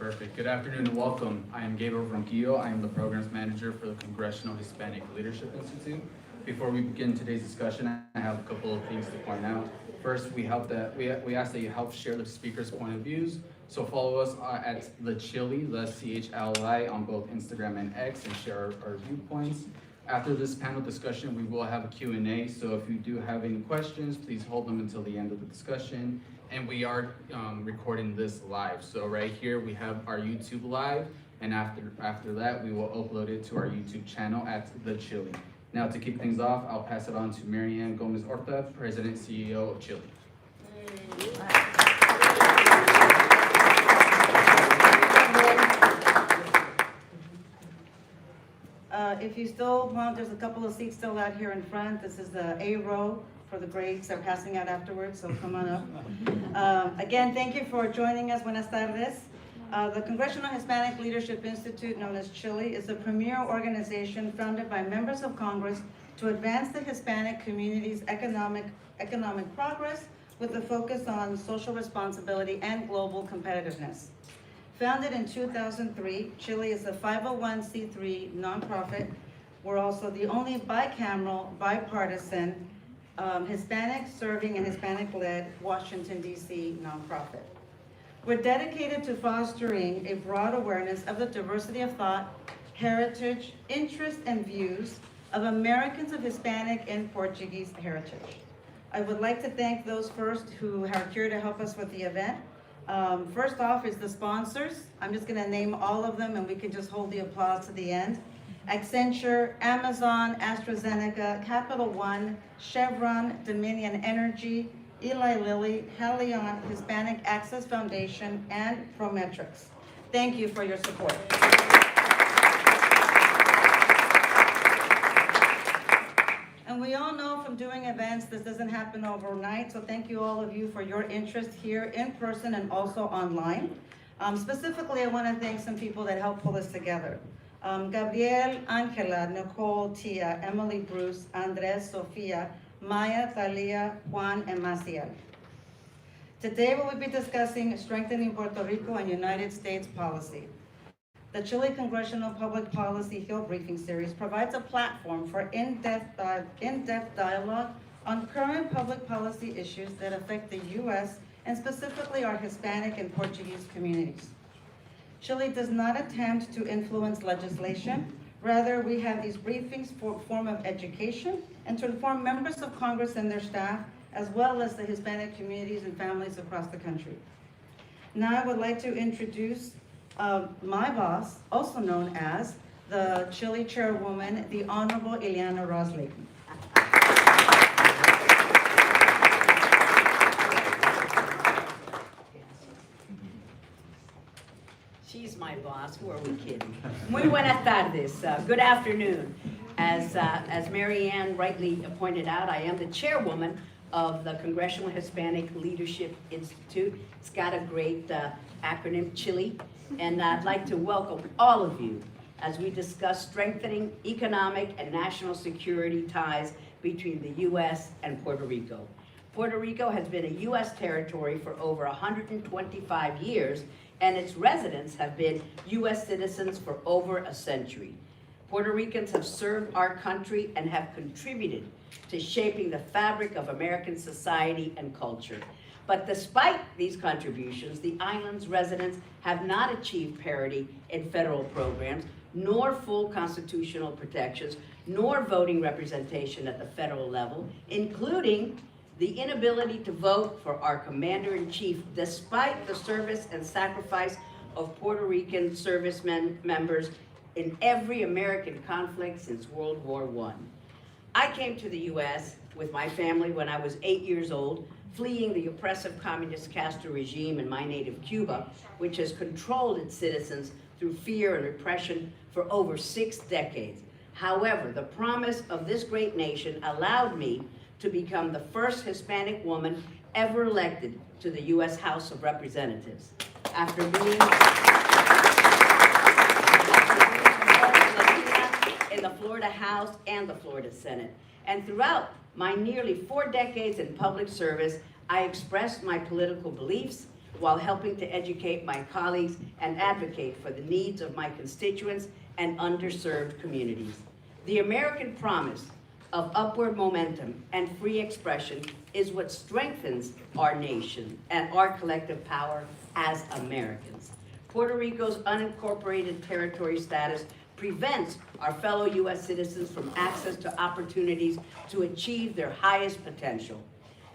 Perfect. Good afternoon and welcome. I am Gabriel Ronquillo. I am the Programs Manager for the Congressional Hispanic Leadership Institute. Before we begin today's discussion, I have a couple of things to point out. First, we ask that you help share the speaker's point of views. So follow us at the CHLI, the CHLI, on both Instagram and X, and share our viewpoints. After this panel discussion, we will have a Q&A, so if you do have any questions, please hold them until the end of the discussion. And we are recording this live. So right here, we have our YouTube live, and after that, we will upload it to our YouTube channel at the CHLI. Now to kick things off, I'll pass it on to Marianne Gomez-Orta, President CEO of CHLI. If you still want, there's a couple of seats still out here in front. This is the A row for the grades. They're passing out afterwards, so come on up. Again, thank you for joining us. Buenas tardes. The Congressional Hispanic Leadership Institute, known as CHLI, is a premier organization founded by members of Congress to advance the Hispanic community's economic progress with a focus on social responsibility and global competitiveness. Founded in 2003, CHLI is a 501c3 nonprofit. We're also the only bicameral, bipartisan, Hispanic serving and Hispanic-led Washington, D.C. nonprofit. We're dedicated to fostering a broad awareness of the diversity of thought, heritage, interests, and views of Americans of Hispanic and Portuguese heritage. I would like to thank those first who are here to help us with the event. First off is the sponsors. I'm just going to name all of them and we can just hold the applause to the end. Accenture, Amazon, AstraZeneca, Capital One, Chevron, Dominion Energy, Eli Lilly, Halion, Hispanic Access Foundation, and Prometrics. Thank you for your support. And we all know from doing events, this doesn't happen overnight, so thank you all of you for your interest here in person and also online. Specifically, I want to thank some people that helped pull this together. Gabriel, Angela, Nicole, Tia, Emily, Bruce, Andrés, Sofia, Maya, Thalia, Juan, and Maciel. Today we will be discussing strengthening Puerto Rico and United States policy. The CHLI Congressional Public Policy Hill Briefing Series provides a platform for in-depth dialogue on current public policy issues that affect the U.S. and specifically our Hispanic and Portuguese communities. CHLI does not attempt to influence legislation. Rather, we have these briefings for a form of education and to inform members of Congress and their staff, as well as the Hispanic communities and families across the country. Now I would like to introduce my boss, also known as the CHLI Chairwoman, the Honorable Ileana Ros-Lehtinen. She's my boss, who are we kidding? Muy buenas tardes, good afternoon. As Marianne rightly pointed out, I am the chairwoman of the Congressional Hispanic Leadership Institute. It's got a great acronym, CHLI, and I'd like to welcome all of you as we discuss strengthening economic and national security ties between the U.S. and Puerto Rico. Puerto Rico has been a U.S. territory for over 125 years, and its residents have been U.S. citizens for over a century. Puerto Ricans have served our country and have contributed to shaping the fabric of American society and culture. But despite these contributions, the island's residents have not achieved parity in federal programs, nor full constitutional protections, nor voting representation at the federal level, including the inability to vote for our commander-in-chief, despite the service and sacrifice of Puerto Rican servicemen members in every American conflict since World War I. I came to the U.S. with my family when I was 8 years old, fleeing the oppressive communist Castro regime in my native Cuba, which has controlled its citizens through fear and repression for over 6 decades. However, the promise of this great nation allowed me to become the first Hispanic woman ever elected to the U.S. House of Representatives. After being in the Florida House and the Florida Senate. And throughout my nearly 4 decades in public service, I expressed my political beliefs, while helping to educate my colleagues and advocate for the needs of my constituents and underserved communities. The American promise of upward momentum and free expression is what strengthens our nation and our collective power as Americans. Puerto Rico's unincorporated territory status prevents our fellow U.S. citizens from access to opportunities to achieve their highest potential.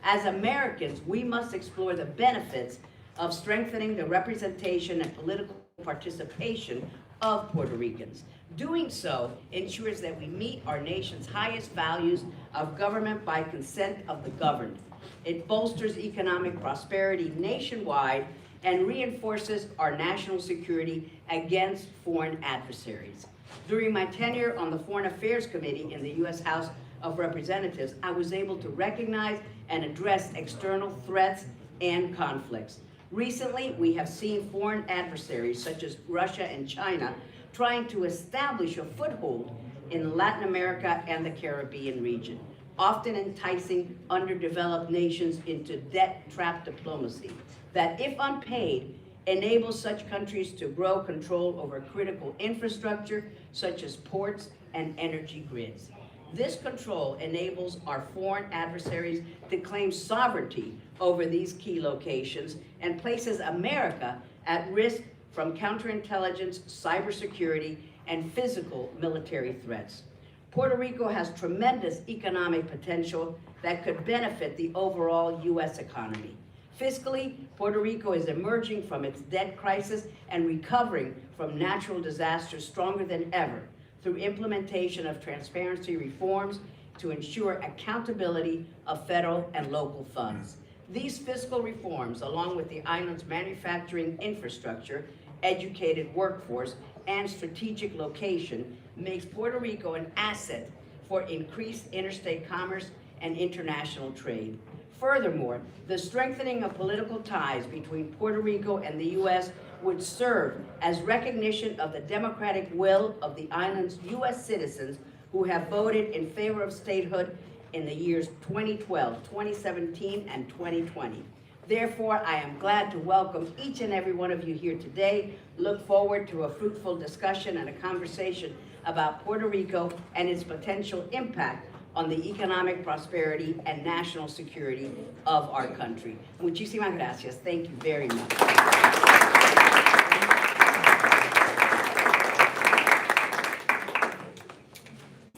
As Americans, we must explore the benefits of strengthening the representation and political participation of Puerto Ricans. Doing so ensures that we meet our nation's highest values of government by consent of the governed. It bolsters economic prosperity nationwide and reinforces our national security against foreign adversaries. During my tenure on the Foreign Affairs Committee in the U.S. House of Representatives, I was able to recognize and address external threats and conflicts. Recently, we have seen foreign adversaries such as Russia and China trying to establish a foothold in Latin America and the Caribbean region, often enticing underdeveloped nations into debt-trap diplomacy that, if unpaid, enables such countries to grow control over critical infrastructure such as ports and energy grids. This control enables our foreign adversaries to claim sovereignty over these key locations and places America at risk from counterintelligence, cybersecurity, and physical military threats. Puerto Rico has tremendous economic potential that could benefit the overall U.S. economy. Fiscally, Puerto Rico is emerging from its debt crisis and recovering from natural disasters stronger than ever through implementation of transparency reforms to ensure accountability of federal and local funds. These fiscal reforms, along with the island's manufacturing infrastructure, educated workforce, and strategic location, makes Puerto Rico an asset for increased interstate commerce and international trade. Furthermore, the strengthening of political ties between Puerto Rico and the U.S. would serve as recognition of the democratic will of the island's U.S. citizens who have voted in favor of statehood in the years 2012, 2017, and 2020. Therefore, I am glad to welcome each and every one of you here today. Look forward to a fruitful discussion and a conversation about Puerto Rico and its potential impact on the economic prosperity and national security of our country. Muchísimas gracias. Thank you very much.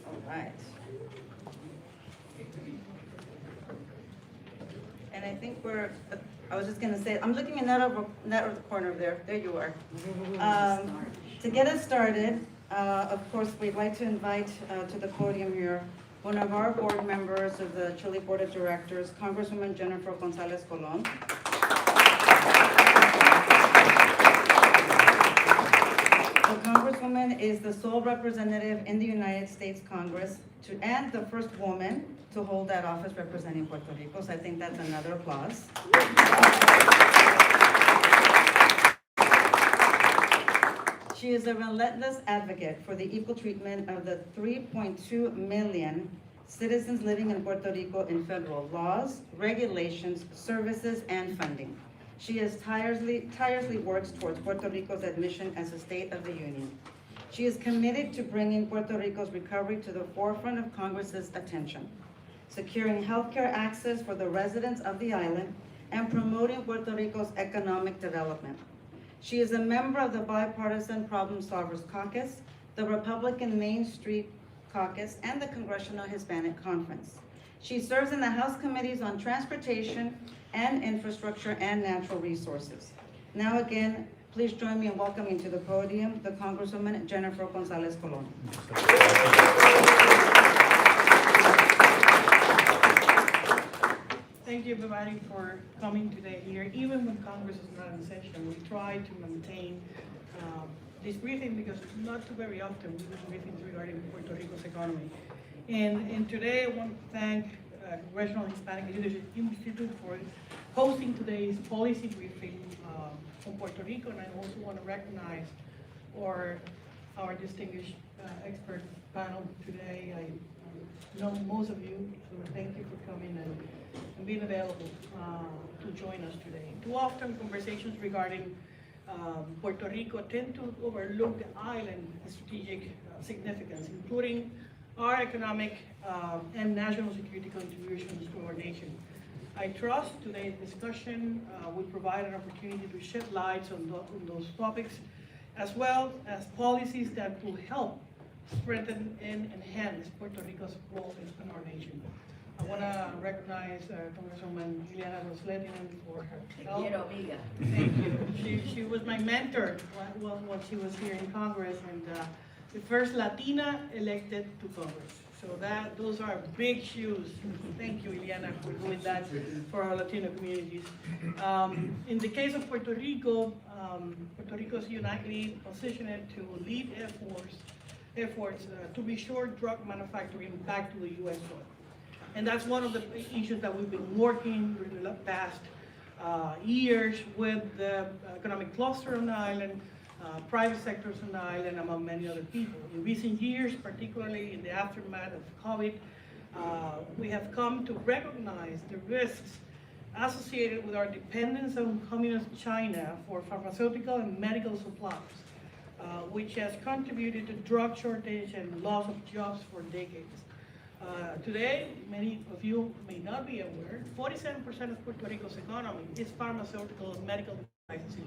All right. And I think I was just gonna say, I'm looking in that over the corner there. There you are. To get us started, of course, we'd like to invite to the podium here one of our board members of the CHLI Board of Directors, Congresswoman Jenniffer González-Colón. The Congresswoman is the sole representative in the United States Congress and the first woman to hold that office representing Puerto Rico, so I think that's another applause. She is a relentless advocate for the equal treatment of the 3.2 million citizens living in Puerto Rico in federal laws, regulations, services, and funding. She has tirelessly works towards Puerto Rico's admission as a State of the Union. She is committed to bringing Puerto Rico's recovery to the forefront of Congress's attention, securing healthcare access for the residents of the island, and promoting Puerto Rico's economic development. She is a member of the Bipartisan Problem Solvers Caucus, the Republican Main Street Caucus, and the Congressional Hispanic Conference. She serves in the House Committees on Transportation and Infrastructure and Natural Resources. Now again, please join me in welcoming to the podium the Congresswoman Jenniffer González-Colón. Thank you everybody for coming today here. Even when Congress is not in session, we try to maintain this briefing because not too very often we do briefings regarding Puerto Rico's economy. And today I want to thank Congressional Hispanic Leadership Institute for hosting today's policy briefing on Puerto Rico, and I also want to recognize our distinguished expert panel today. know most of you, so thank you for coming and being available to join us today. Too often conversations regarding Puerto Rico tend to overlook the island's strategic significance, including our economic and national security contributions to our nation. I trust today's discussion will provide an opportunity to shed light on those topics, as well as policies that will help strengthen and enhance Puerto Rico's role in our nation. I want to recognize Congresswoman Ileana Ros-Lehtinen for her help. amiga. Thank you. She was my mentor while she was here in Congress, and the first Latina elected to Congress. So those are big shoes. Thank you, Ileana, for doing that for our Latino communities. In the case of Puerto Rico, Puerto Rico is uniquely positioned to lead efforts to be sure drug manufacturing back to the U.S. soil. And that's one of the issues that we've been working in the past years with the economic cluster on the island, private sectors on the island, among many other people. In recent years, particularly in the aftermath of COVID, we have come to recognize the risks associated with our dependence on communist China for pharmaceutical and medical supplies, which has contributed to drug shortage and loss of jobs for decades. Today, many of you may not be aware, 47% of Puerto Rico's economy is pharmaceutical and medical devices.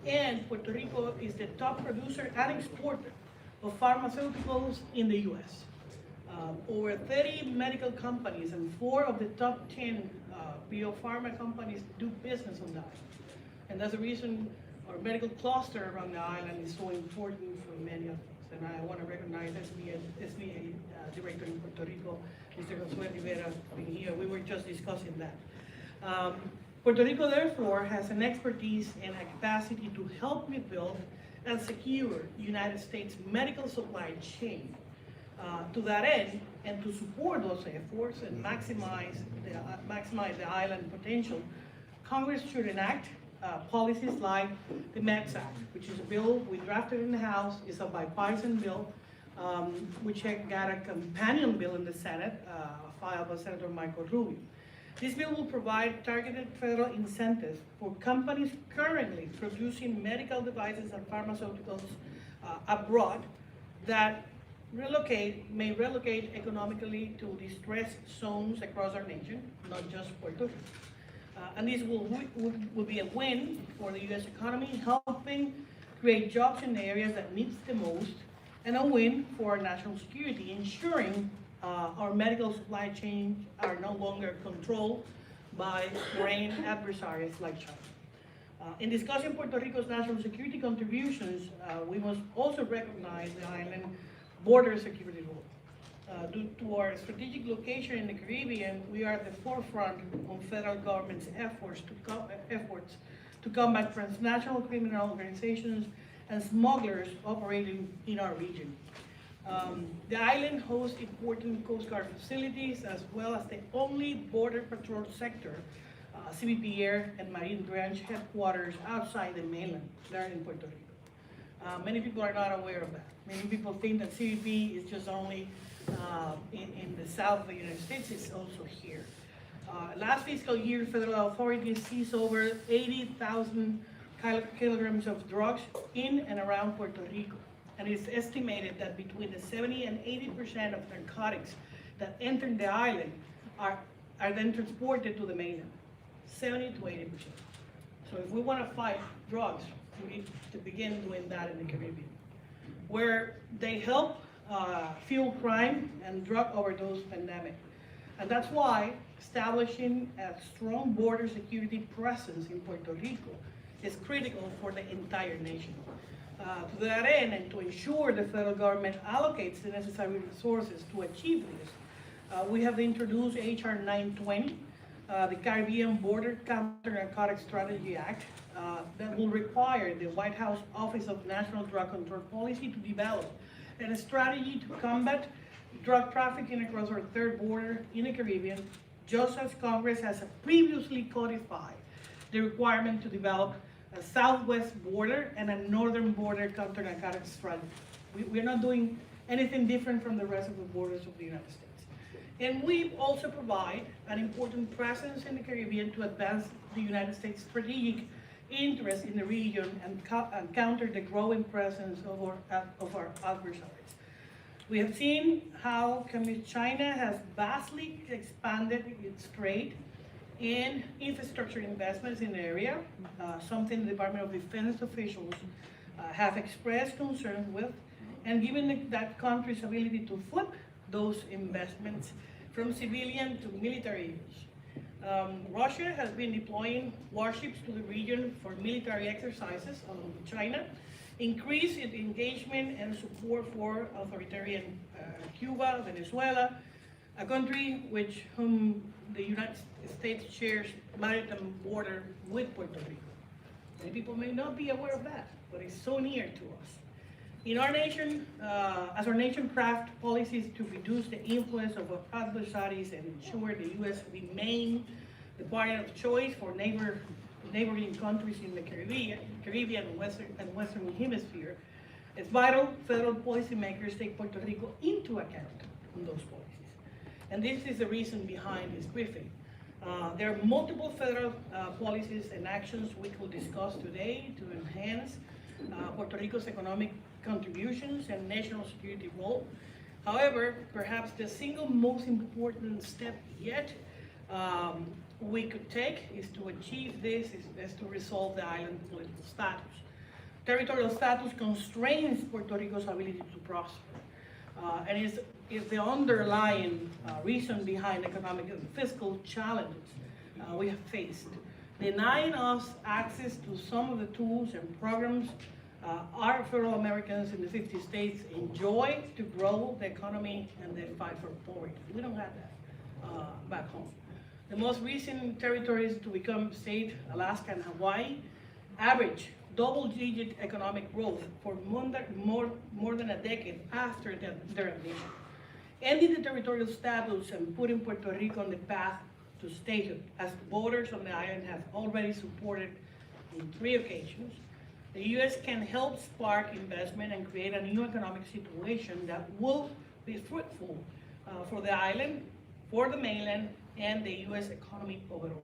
And Puerto Rico is the top producer and exporter of pharmaceuticals in the U.S. Over 30 medical companies and 4 of the top 10 biopharma companies do business on the island. And that's the reason our medical cluster around the island is so important for many of us. And I want to recognize SBA Director in Puerto Rico, Mr. González-Rivera, being here. We were just discussing that. Puerto Rico, therefore, has an expertise and a capacity to help rebuild and secure United States medical supply chain. To that end, and to support those efforts and maximize the island potential, Congress should enact policies like the MEDS Act, which is a bill we drafted in the House. It's a bipartisan bill, which got a companion bill in the Senate, filed by Senator Michael Rubio. This bill will provide targeted federal incentives for companies currently producing medical devices and pharmaceuticals abroad that may relocate economically to distressed zones across our nation, not just Puerto Rico. And this will be a win for the U.S. economy, helping create jobs in the areas that needs the most, and a win for our national security, ensuring our medical supply chains are no longer controlled by foreign adversaries like China. In discussing Puerto Rico's national security contributions, we must also recognize the island border security role. Due to our strategic location in the Caribbean, we are at the forefront of federal government's efforts to combat transnational criminal organizations and smugglers operating in our region. The island hosts important Coast Guard facilities, as well as the only border patrol sector, CBP Air and Marine Branch headquarters outside the mainland, there in Puerto Rico. Many people are not aware of that. Many people think that CBP is just only in the south of the United States. It's also here. Last fiscal year, federal authorities seized over 80,000 kilograms of drugs in and around Puerto Rico. And it's estimated that between the 70 and 80% of narcotics that enter the island are then transported to the mainland. 70 to 80%. So if we want to fight drugs, we need to begin doing that in the Caribbean, where they help fuel crime and drug overdose pandemic. And that's why establishing a strong border security presence in Puerto Rico is critical for the entire nation. To that end, and to ensure the federal government allocates the necessary resources to achieve this, we have introduced H.R. 920, the Caribbean Border Counter-Narcotics Strategy Act, that will require the White House Office of National Drug Control Policy to develop a strategy to combat drug trafficking across our third border in the Caribbean, just as Congress has previously codified the requirement to develop a southwest border and a northern border counter-narcotics strategy. We're not doing anything different from the rest of the borders of the United States. And we also provide an important presence in the Caribbean to advance the United States' strategic interest in the region and counter the growing presence of our adversaries. We have seen how China has vastly expanded its trade and infrastructure investments in the area, something the Department of Defense officials have expressed concern with, and given that country's ability to flip those investments from civilian to military use. Russia has been deploying warships to the region for military exercises along with China, increase its engagement and support for authoritarian Cuba, Venezuela, a country whom the United States shares maritime border with Puerto Rico. Many people may not be aware of that, but it's so near to us. In our nation, as our nation craft policies to reduce the influence of our adversaries and ensure the U.S. remain the partner of choice for neighboring countries in the Caribbean and Western Hemisphere, it's vital federal policymakers take Puerto Rico into account in those policies. And this is the reason behind this briefing. There are multiple federal policies and actions we will discuss today to enhance Puerto Rico's economic contributions and national security role. However, perhaps the single most important step yet we could take is to achieve this, is to resolve the island political status. Territorial status constrains Puerto Rico's ability to prosper, and is the underlying reason behind economic and fiscal challenges we have faced, denying us access to some of the tools and programs our fellow Americans in the 50 states enjoy to grow the economy and then fight for poverty. We don't have that back home. The most recent territories to become state, Alaska and Hawaii, average double-digit economic growth for more than a decade after their admission. Ending the territorial status and putting Puerto Rico on the path to statehood, as voters on the island have already supported in 3 occasions, the U.S. can help spark investment and create a new economic situation that will be fruitful for the island, for the mainland, and the U.S. economy overall.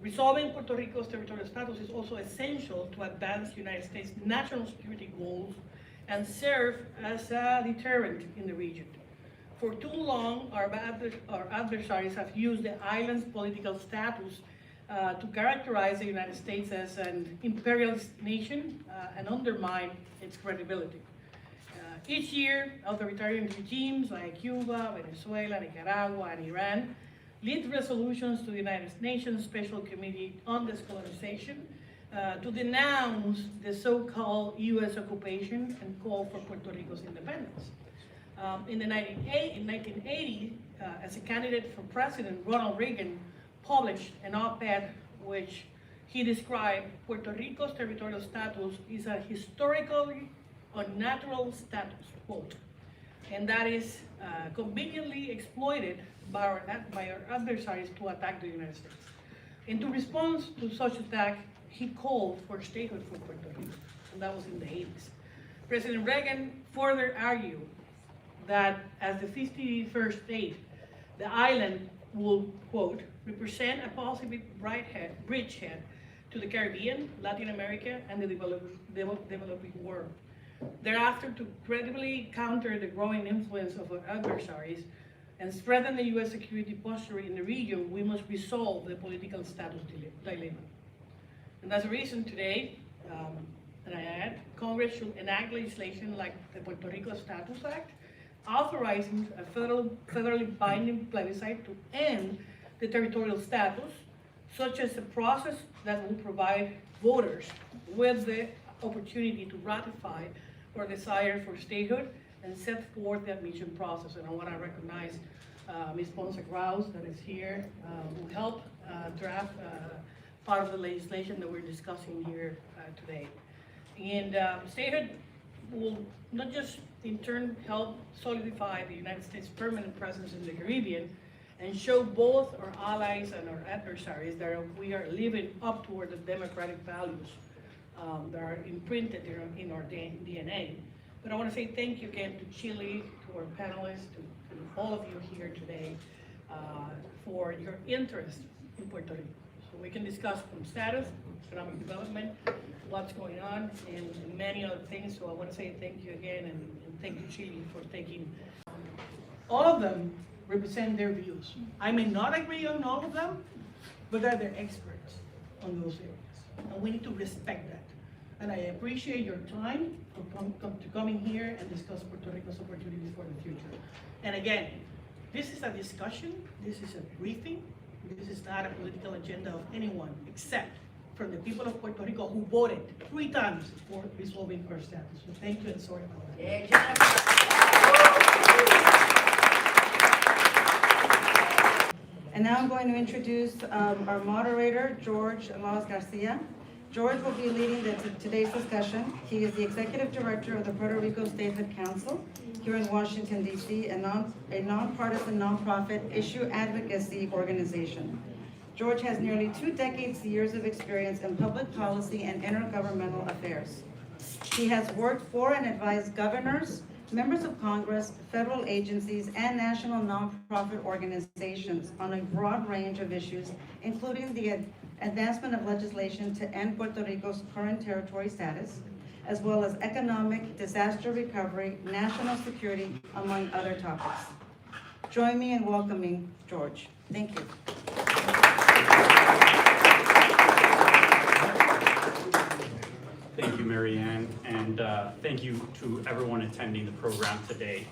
Resolving Puerto Rico's territorial status is also essential to advance United States national security goals and serve as a deterrent in the region. For too long, our adversaries have used the island's political status to characterize the United States as an imperialist nation and undermine its credibility. Each year, authoritarian regimes like Cuba, Venezuela, Nicaragua, and Iran lead resolutions to the United Nations Special Committee on Decolonization to denounce the so-called U.S. occupation and call for Puerto Rico's independence. In 1980, as a candidate for president, Ronald Reagan published an op-ed which he described Puerto Rico's territorial status is a historically unnatural status, quote, and that is conveniently exploited by our adversaries to attack the United States. In response to such attack, he called for statehood for Puerto Rico, and that was in the 80s. President Reagan further argued that as the 51st state, the island will, quote, represent a possible bridgehead to the Caribbean, Latin America, and the developing world. Thereafter, to credibly counter the growing influence of our adversaries and strengthen the U.S. security posture in the region, we must resolve the political status dilemma. And that's the reason today, and I add, Congress should enact legislation like the Puerto Rico Status Act, authorizing a federally binding plebiscite to end the territorial status, such as a process that will provide voters with the opportunity to ratify their desire for statehood and set forth the admission process. And I want to recognize Ms. Ponsa-Kraus that is here, who helped draft part of the legislation that we're discussing here today. And statehood will not just in turn help solidify the United States' permanent presence in the Caribbean and show both our allies and our adversaries that we are living up toward the democratic values that are imprinted in our DNA. But I want to say thank you again to Chile, to our panelists, to all of you here today for your interest in Puerto Rico. So we can discuss from status, economic development, what's going on, and many other things. So I want to say thank you again, and thank you, Chile, for taking. All of them represent their views. I may not agree on all of them, but they're the experts on those areas, and we need to respect that. And I appreciate your time for coming here and discuss Puerto Rico's opportunities for the future. And again, this is a discussion, this is a briefing, this is not a political agenda of anyone except from the people of Puerto Rico who voted 3 times for resolving our status. So thank you and sorry about that. Yeah, And now I'm going to introduce our moderator, George Garcia. George will be leading today's discussion. He is the Executive Director of the Puerto Rico Statehood Council here in Washington, D.C., a nonpartisan, nonprofit issue advocacy organization. George has nearly 2 years of experience in public policy and intergovernmental affairs. He has worked for and advised governors, members of Congress, federal agencies, and national nonprofit organizations on a broad range of issues, including the advancement of legislation to end Puerto Rico's current territory status, as well as economic, disaster recovery, national security, among other topics. Join me in welcoming George. Thank you. Thank you, Mary Ann, and thank you to everyone attending the program today.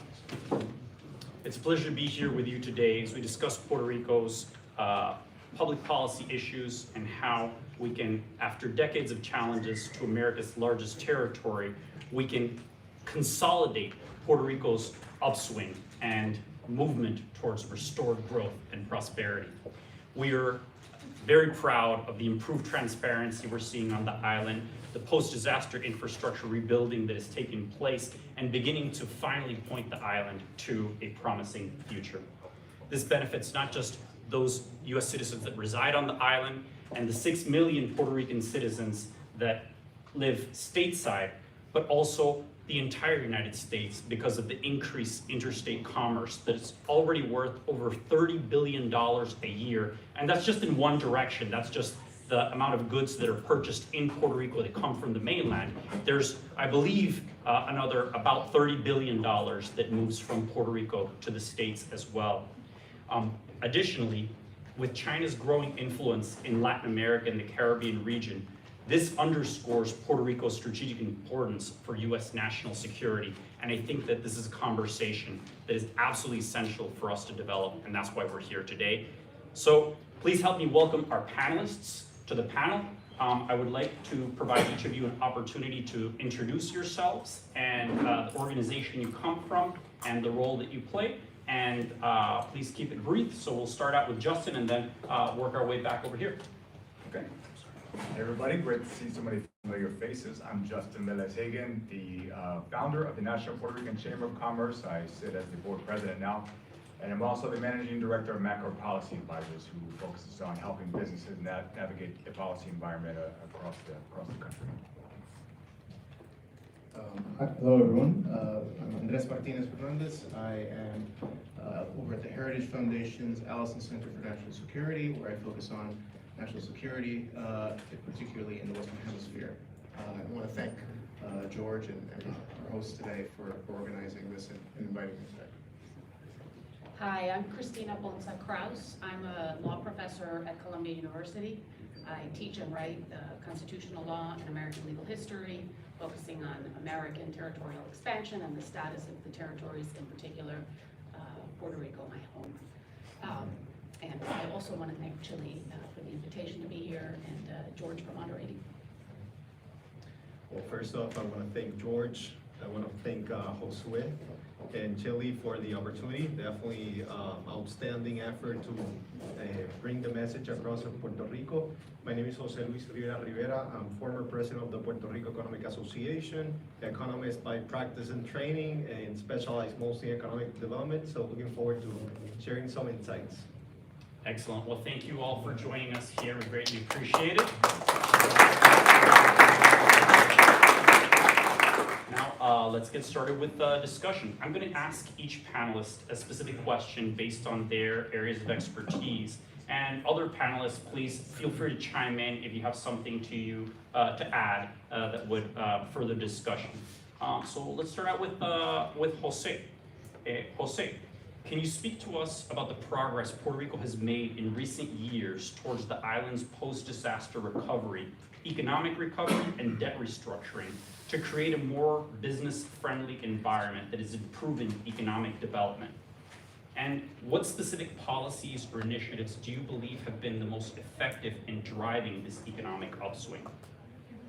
It's a pleasure to be here with you today as we discuss Puerto Rico's public policy issues and how we can, after decades of challenges to America's largest territory, we can consolidate Puerto Rico's upswing and movement towards restored growth and prosperity. We are very proud of the improved transparency we're seeing on the island, the post-disaster infrastructure rebuilding that is taking place, and beginning to finally point the island to a promising future. This benefits not just those U.S. citizens that reside on the island and the 6 million Puerto Rican citizens that live stateside, but also the entire United States because of the increased interstate commerce that is already worth over $30 billion a year. And that's just in one direction. That's just the amount of goods that are purchased in Puerto Rico that come from the mainland. There's, I believe, another about $30 billion that moves from Puerto Rico to the States as well. Additionally, with China's growing influence in Latin America and the Caribbean region, this underscores Puerto Rico's strategic importance for U.S. national security. And I think that this is a conversation that is absolutely essential for us to develop, and that's why we're here today. So please help me welcome our panelists to the panel. I would like to provide each of you an opportunity to introduce yourselves and the organization you come from and the role that you play. And please keep it brief. So we'll start out with Justin and then work our way back over here. Okay. Hey everybody, great to see so many familiar faces. I'm Justin Velez-Hagan, the founder of the National Puerto Rican Chamber of Commerce. I sit as the board president now, and I'm also the managing director of Macro Policy Advisors, who focuses on helping businesses navigate the policy environment across the country. Hello everyone, I'm Andrés Martínez-Fernández. I am over at the Heritage Foundation's Allison Center for National Security, where I focus on national security, particularly in the Western Hemisphere. I want to thank George and our hosts today for organizing this and inviting me today. Hi, I'm Christina Ponsa-Kraus. I'm a law professor at Columbia University. I teach and write constitutional law and American legal history, focusing on American territorial expansion and the status of the territories, in particular Puerto Rico, my home. And I also want to thank Chile for the invitation to be here, and George for moderating. Well, first off, I want to thank George. I want to thank Josue and Chile for the opportunity. Definitely outstanding effort to bring the message across of Puerto Rico. My name is Jose Luis Rivera-Rivera. I'm former president of the Puerto Rico Economic Association, economist by practice and training, and specialized mostly in economic development. So looking forward to sharing some insights. Excellent. Well, thank you all for joining us here. We greatly appreciate it. Now, let's get started with the discussion. I'm going to ask each panelist a specific question based on their areas of expertise. And other panelists, please feel free to chime in if you have something to add that would further discussion. So let's start out with Jose. Jose, can you speak to us about the progress Puerto Rico has made in recent years towards the island's post-disaster recovery, economic recovery, and debt restructuring to create a more business-friendly environment that is improving economic development? And what specific policies or initiatives do you believe have been the most effective in driving this economic upswing?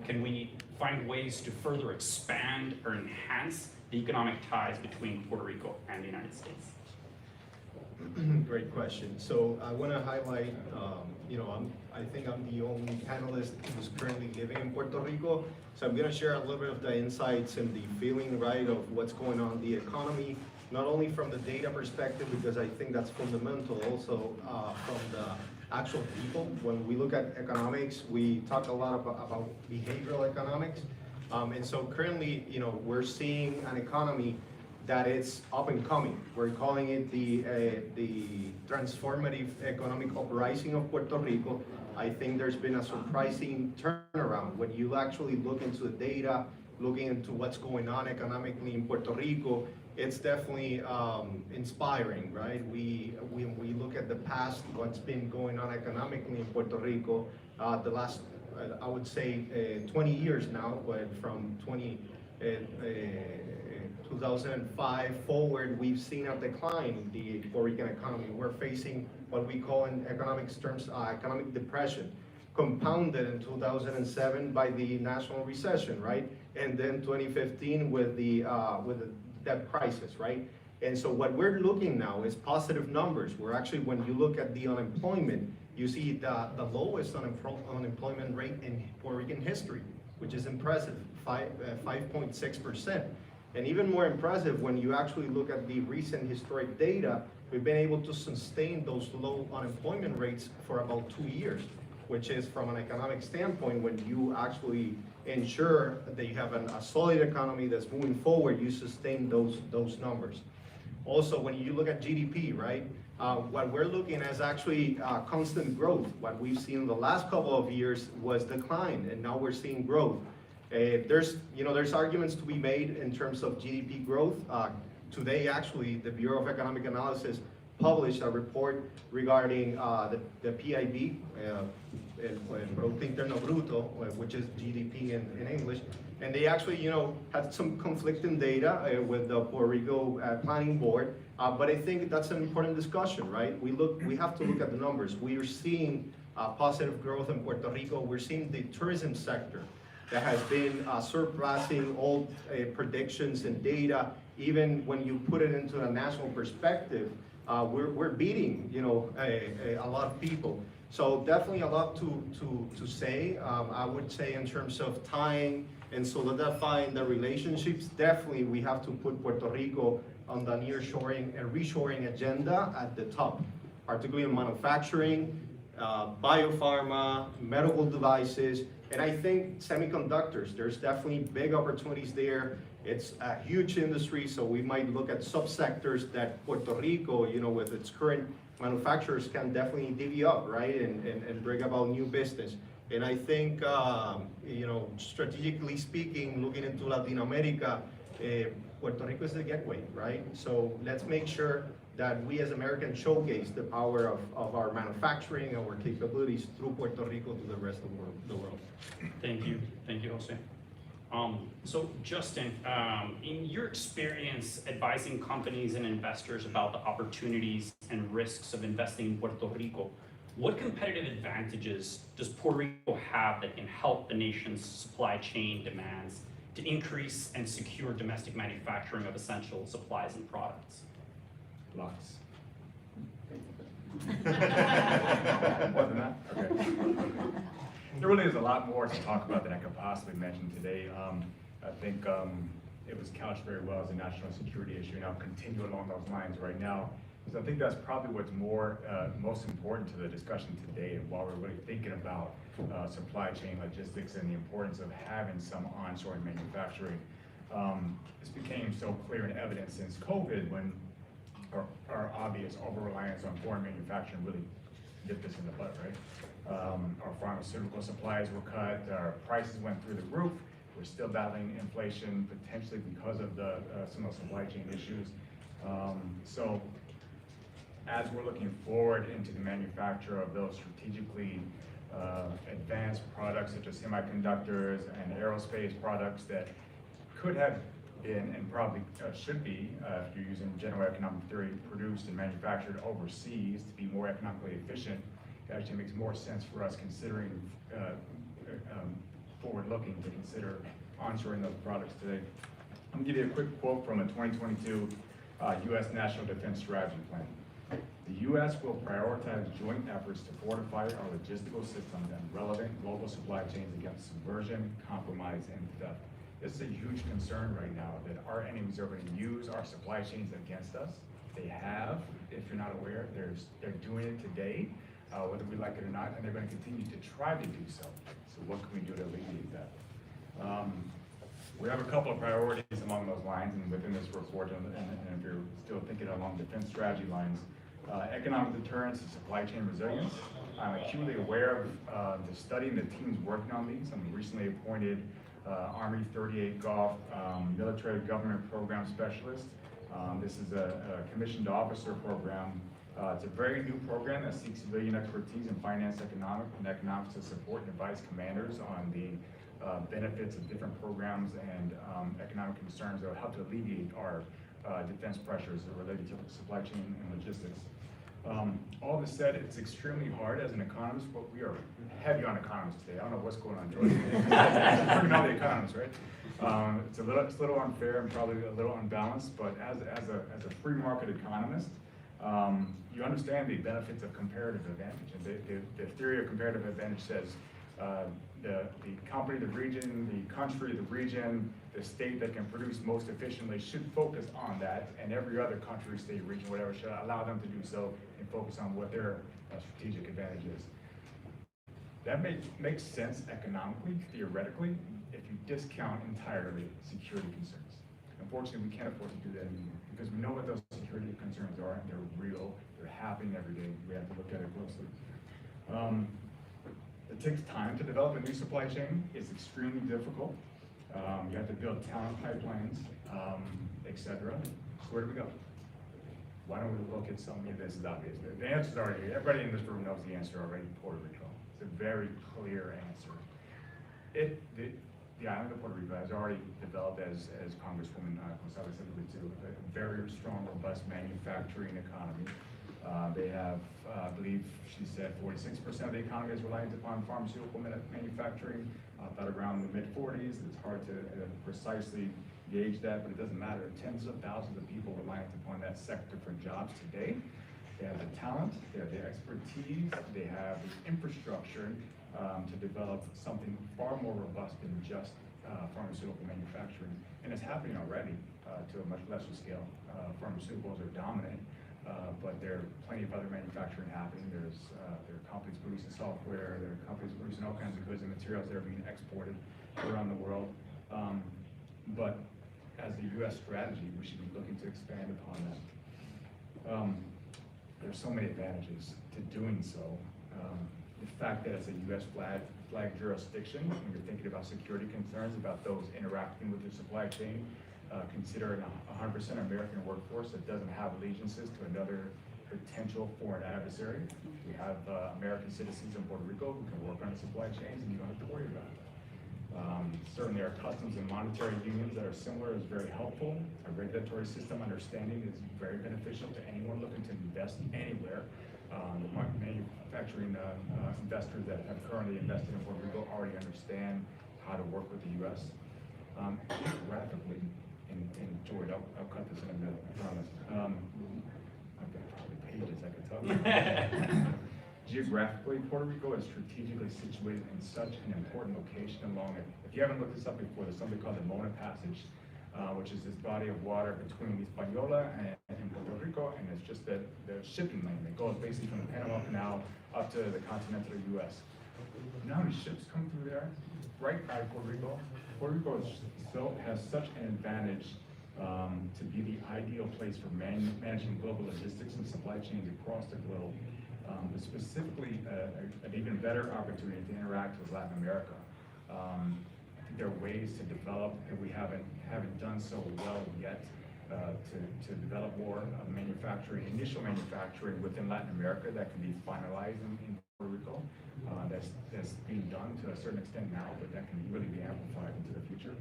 Can we find ways to further expand or enhance the economic ties between Puerto Rico and the United States? Great question. So I want to highlight, I think I'm the only panelist who's currently living in Puerto Rico. So I'm going to share a little bit of the insights and the feeling, right, of what's going on in the economy, not only from the data perspective, because I think that's fundamental, also from the actual people. When we look at economics, we talk a lot about behavioral economics. And so currently, we're seeing an economy that is up and coming. We're calling it the transformative economic uprising of Puerto Rico. I think there's been a surprising turnaround when you actually look into the data, looking into what's going on economically in Puerto Rico. It's definitely inspiring, right? We look at the past, what's been going on economically in Puerto Rico, the last, I would say, 20 years now, but from 2005 forward, we've seen a decline in the Puerto Rican economy. We're facing what we call in economics terms, economic depression, compounded in 2007 by the national recession, right? And then 2015 with the debt crisis, right? And so what we're looking now is positive numbers. We're actually, when you look at the unemployment, you see the lowest unemployment rate in Puerto Rican history, which is impressive, 5.6%. And even more impressive, when you actually look at the recent historic data, we've been able to sustain those low unemployment rates for about 2 years, which is, from an economic standpoint, when you actually ensure that you have a solid economy that's moving forward, you sustain those numbers. Also, when you look at GDP, right, what we're looking at is actually constant growth. What we've seen in the last couple of years was decline, and now we're seeing growth. There's arguments to be made in terms of GDP growth. Today, actually, the Bureau of Economic Analysis published a report regarding the PIB, el Producto Interno Bruto, which is GDP in English, and they actually, had some conflicting data with the Puerto Rico Planning Board. But I think that's an important discussion, right? We have to look at the numbers. We are seeing positive growth in Puerto Rico. We're seeing the tourism sector that has been surpassing all predictions and data. Even when you put it into a national perspective, we're beating, a lot of people. So definitely a lot to say. I would say in terms of tying and solidifying the relationships, definitely we have to put Puerto Rico on the nearshoring and reshoring agenda at the top, particularly in manufacturing, biopharma, medical devices, and I think semiconductors. There's definitely big opportunities there. It's a huge industry, so we might look at subsectors that Puerto Rico, with its current manufacturers, can definitely divvy up, right, and bring about new business. And I think, strategically speaking, looking into Latin America, Puerto Rico is the gateway, right? So let's make sure that we as Americans showcase the power of our manufacturing, our capabilities through Puerto Rico to the rest of the world. Thank you, Jose. So Justin, in your experience advising companies and investors about the opportunities and risks of investing in Puerto Rico, what competitive advantages does Puerto Rico have that can help the nation's supply chain demands to increase and secure domestic manufacturing of essential supplies and products? Lots. More than that? Okay. There really is a lot more to talk about than I could possibly mention today. I think it was couched very well as a national security issue, and I'll continue along those lines right now, because I think that's probably what's most important to the discussion today, and while we're really thinking about supply chain logistics and the importance of having some onshoring manufacturing. This became so clear and evident since COVID when our obvious over-reliance on foreign manufacturing really dipped us in the butt, right? Our pharmaceutical supplies were cut, our prices went through the roof. We're still battling inflation, potentially because of some of the supply chain issues. So as we're looking forward into the manufacture of those strategically advanced products such as semiconductors and aerospace products that could have been and probably should be, if you're using general economic theory, produced and manufactured overseas to be more economically efficient, it actually makes more sense for us considering forward-looking to consider onshoring those products today. I'm gonna give you a quick quote from a 2022 U.S. National Defense Strategy Plan. The U.S. will prioritize joint efforts to fortify our logistical systems and relevant global supply chains against subversion, compromise, and theft. This is a huge concern right now that our enemies are going to use our supply chains against us. They have, if you're not aware, they're doing it today, whether we like it or not, and they're going to continue to try to do so. So what can we do to alleviate that? We have a couple of priorities along those lines and within this report, and if you're still thinking along defense strategy lines, economic deterrence and supply chain resilience. I'm acutely aware of the study and the teams working on these. I'm recently appointed Army 38 Golf Military Government Program Specialist. This is a commissioned officer program. It's a very new program that seeks civilian expertise in finance, economics to support and advise commanders on the benefits of different programs and economic concerns that will help to alleviate our defense pressures related to supply chain and logistics. All this said, it's extremely hard as an economist, but we are heavy on economists today. I don't know what's going on, George. Bringing all the economists, right? It's a little unfair and probably a little unbalanced, but as a free market economist, you understand the benefits of comparative advantage. And the theory of comparative advantage says the company, the region, the country, the region, the state that can produce most efficiently should focus on that, and every other country, state, region, whatever, should allow them to do so and focus on what their strategic advantage is. That makes sense economically, theoretically, if you discount entirely security concerns. Unfortunately, we can't afford to do that anymore because we know what those security concerns are, and they're real, they're happening every day. We have to look at it closely. It takes time to develop a new supply chain. It's extremely difficult. You have to build talent pipelines, etc. So where do we go? Why don't we look at something this is obvious? The answer is already, everybody in this room knows the answer already, Puerto Rico. It's a very clear answer. The island of Puerto Rico has already developed, as Congresswoman González alluded to, a very strong, robust manufacturing economy. They have, I believe she said, 46% of the economy is reliant upon pharmaceutical manufacturing. Thought around the mid-40s. It's hard to precisely gauge that, but it doesn't matter. Tens of thousands of people reliant upon that sector for jobs today. They have the talent, they have the expertise, they have the infrastructure to develop something far more robust than just pharmaceutical manufacturing. And it's happening already to a much lesser scale. Pharmaceuticals are dominant, but there are plenty of other manufacturing happening. There are companies producing software, there are companies producing all kinds of goods and materials that are being exported around the world. But as a U.S. strategy, we should be looking to expand upon that. There's so many advantages to doing so. The fact that it's a U.S. flag jurisdiction, when you're thinking about security concerns, about those interacting with the supply chain, considering a 100% American workforce that doesn't have allegiances to another potential foreign adversary. We have American citizens in Puerto Rico who can work on the supply chains and you don't have to worry about it. Certainly our customs and monetary unions that are similar is very helpful. A regulatory system understanding is very beneficial to anyone looking to invest anywhere. The manufacturing investors that have currently invested in Puerto Rico already understand how to work with the U.S. Geographically, and George, I'll cut this in a minute, I promise. I've got probably pages I could talk about. Geographically, Puerto Rico is strategically situated in such an important location along it. If you haven't looked this up before, there's something called the Mona Passage, which is this body of water between Hispaniola and Puerto Rico, and it's just the shipping lane that goes basically from the Panama Canal up to the continental U.S. You know how many ships come through there? Right out of Puerto Rico? Puerto Rico has such an advantage to be the ideal place for managing global logistics and supply chains across the globe, but specifically an even better opportunity to interact with Latin America. I think there are ways to develop, and we haven't done so well yet, to develop more initial manufacturing within Latin America that can be finalized in Puerto Rico. That's being done to a certain extent now, but that can really be amplified into the future.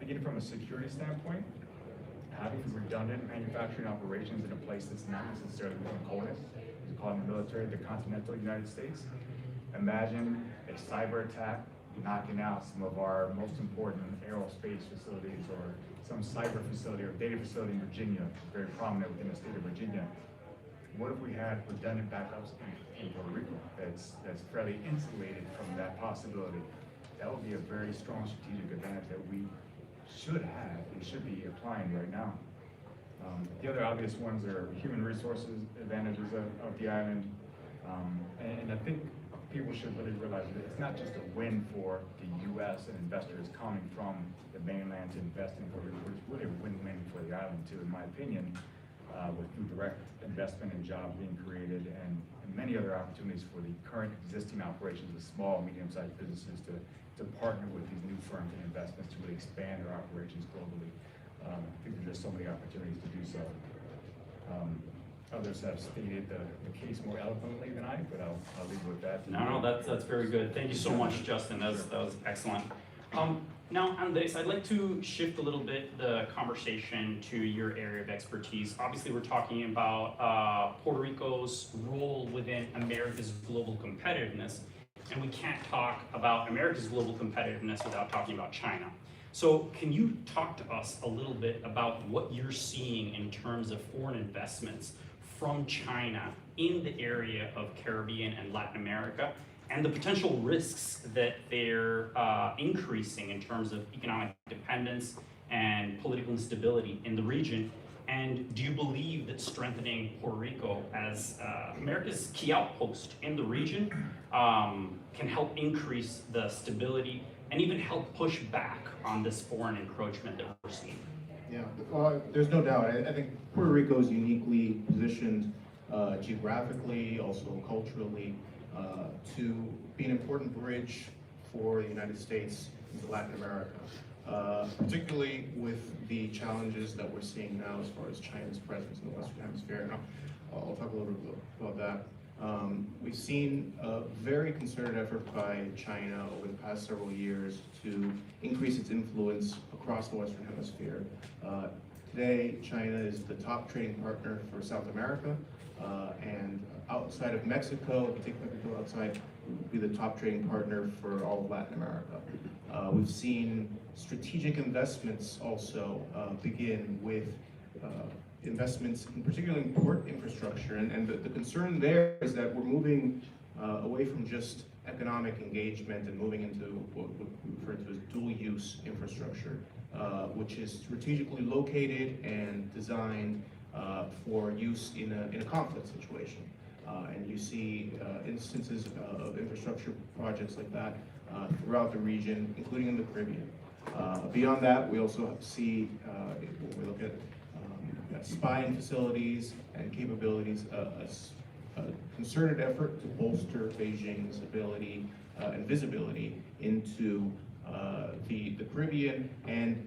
Again, from a security standpoint, having redundant manufacturing operations in a place that's not necessarily a component, we call it in the military, the continental United States. Imagine a cyber attack knocking out some of our most important aerospace facilities, or some cyber facility or data facility in Virginia, very prominent within the state of Virginia. What if we had redundant backups in Puerto Rico that's fairly insulated from that possibility? That would be a very strong strategic advantage that we should have and should be applying right now. The other obvious ones are human resources advantages of the island. And I think people should really realize that it's not just a win for the U.S. and investors coming from the mainland to invest in Puerto Rico, it's really a win-win for the island too, in my opinion, with direct investment and jobs being created, and many other opportunities for the current existing operations of small, medium-sized businesses to partner with these new firms and investments to really expand their operations globally. I think there's just so many opportunities to do so. Others have stated the case more eloquently than I, but I'll leave it with that. No, that's very good. Thank you so much, Justin. That was excellent. Now, Andrés, I'd like to shift a little bit the conversation to your area of expertise. Obviously, we're talking about Puerto Rico's role within America's global competitiveness, and we can't talk about America's global competitiveness without talking about China. So can you talk to us a little bit about what you're seeing in terms of foreign investments from China in the area of Caribbean and Latin America, and the potential risks that they're increasing in terms of economic dependence and political instability in the region? And do you believe that strengthening Puerto Rico as America's key outpost in the region can help increase the stability and even help push back on this foreign encroachment that we're seeing? Yeah, well, there's no doubt. I think Puerto Rico is uniquely positioned geographically, also culturally, to be an important bridge for the United States into Latin America, particularly with the challenges that we're seeing now as far as China's presence in the Western Hemisphere. And I'll talk a little bit about that. We've seen a very concerted effort by China over the past several years to increase its influence across the Western Hemisphere. Today, China is the top trading partner for South America, and outside of Mexico, if you take Mexico outside, would be the top trading partner for all of Latin America. We've seen strategic investments also begin with investments, in particularly in port infrastructure, and the concern there is that we're moving away from just economic engagement and moving into what we refer to as dual-use infrastructure, which is strategically located and designed for use in a conflict situation. And you see instances of infrastructure projects like that throughout the region, including in the Caribbean. Beyond that, we also see, when we look at spying facilities and capabilities, a concerted effort to bolster Beijing's ability and visibility into the Caribbean and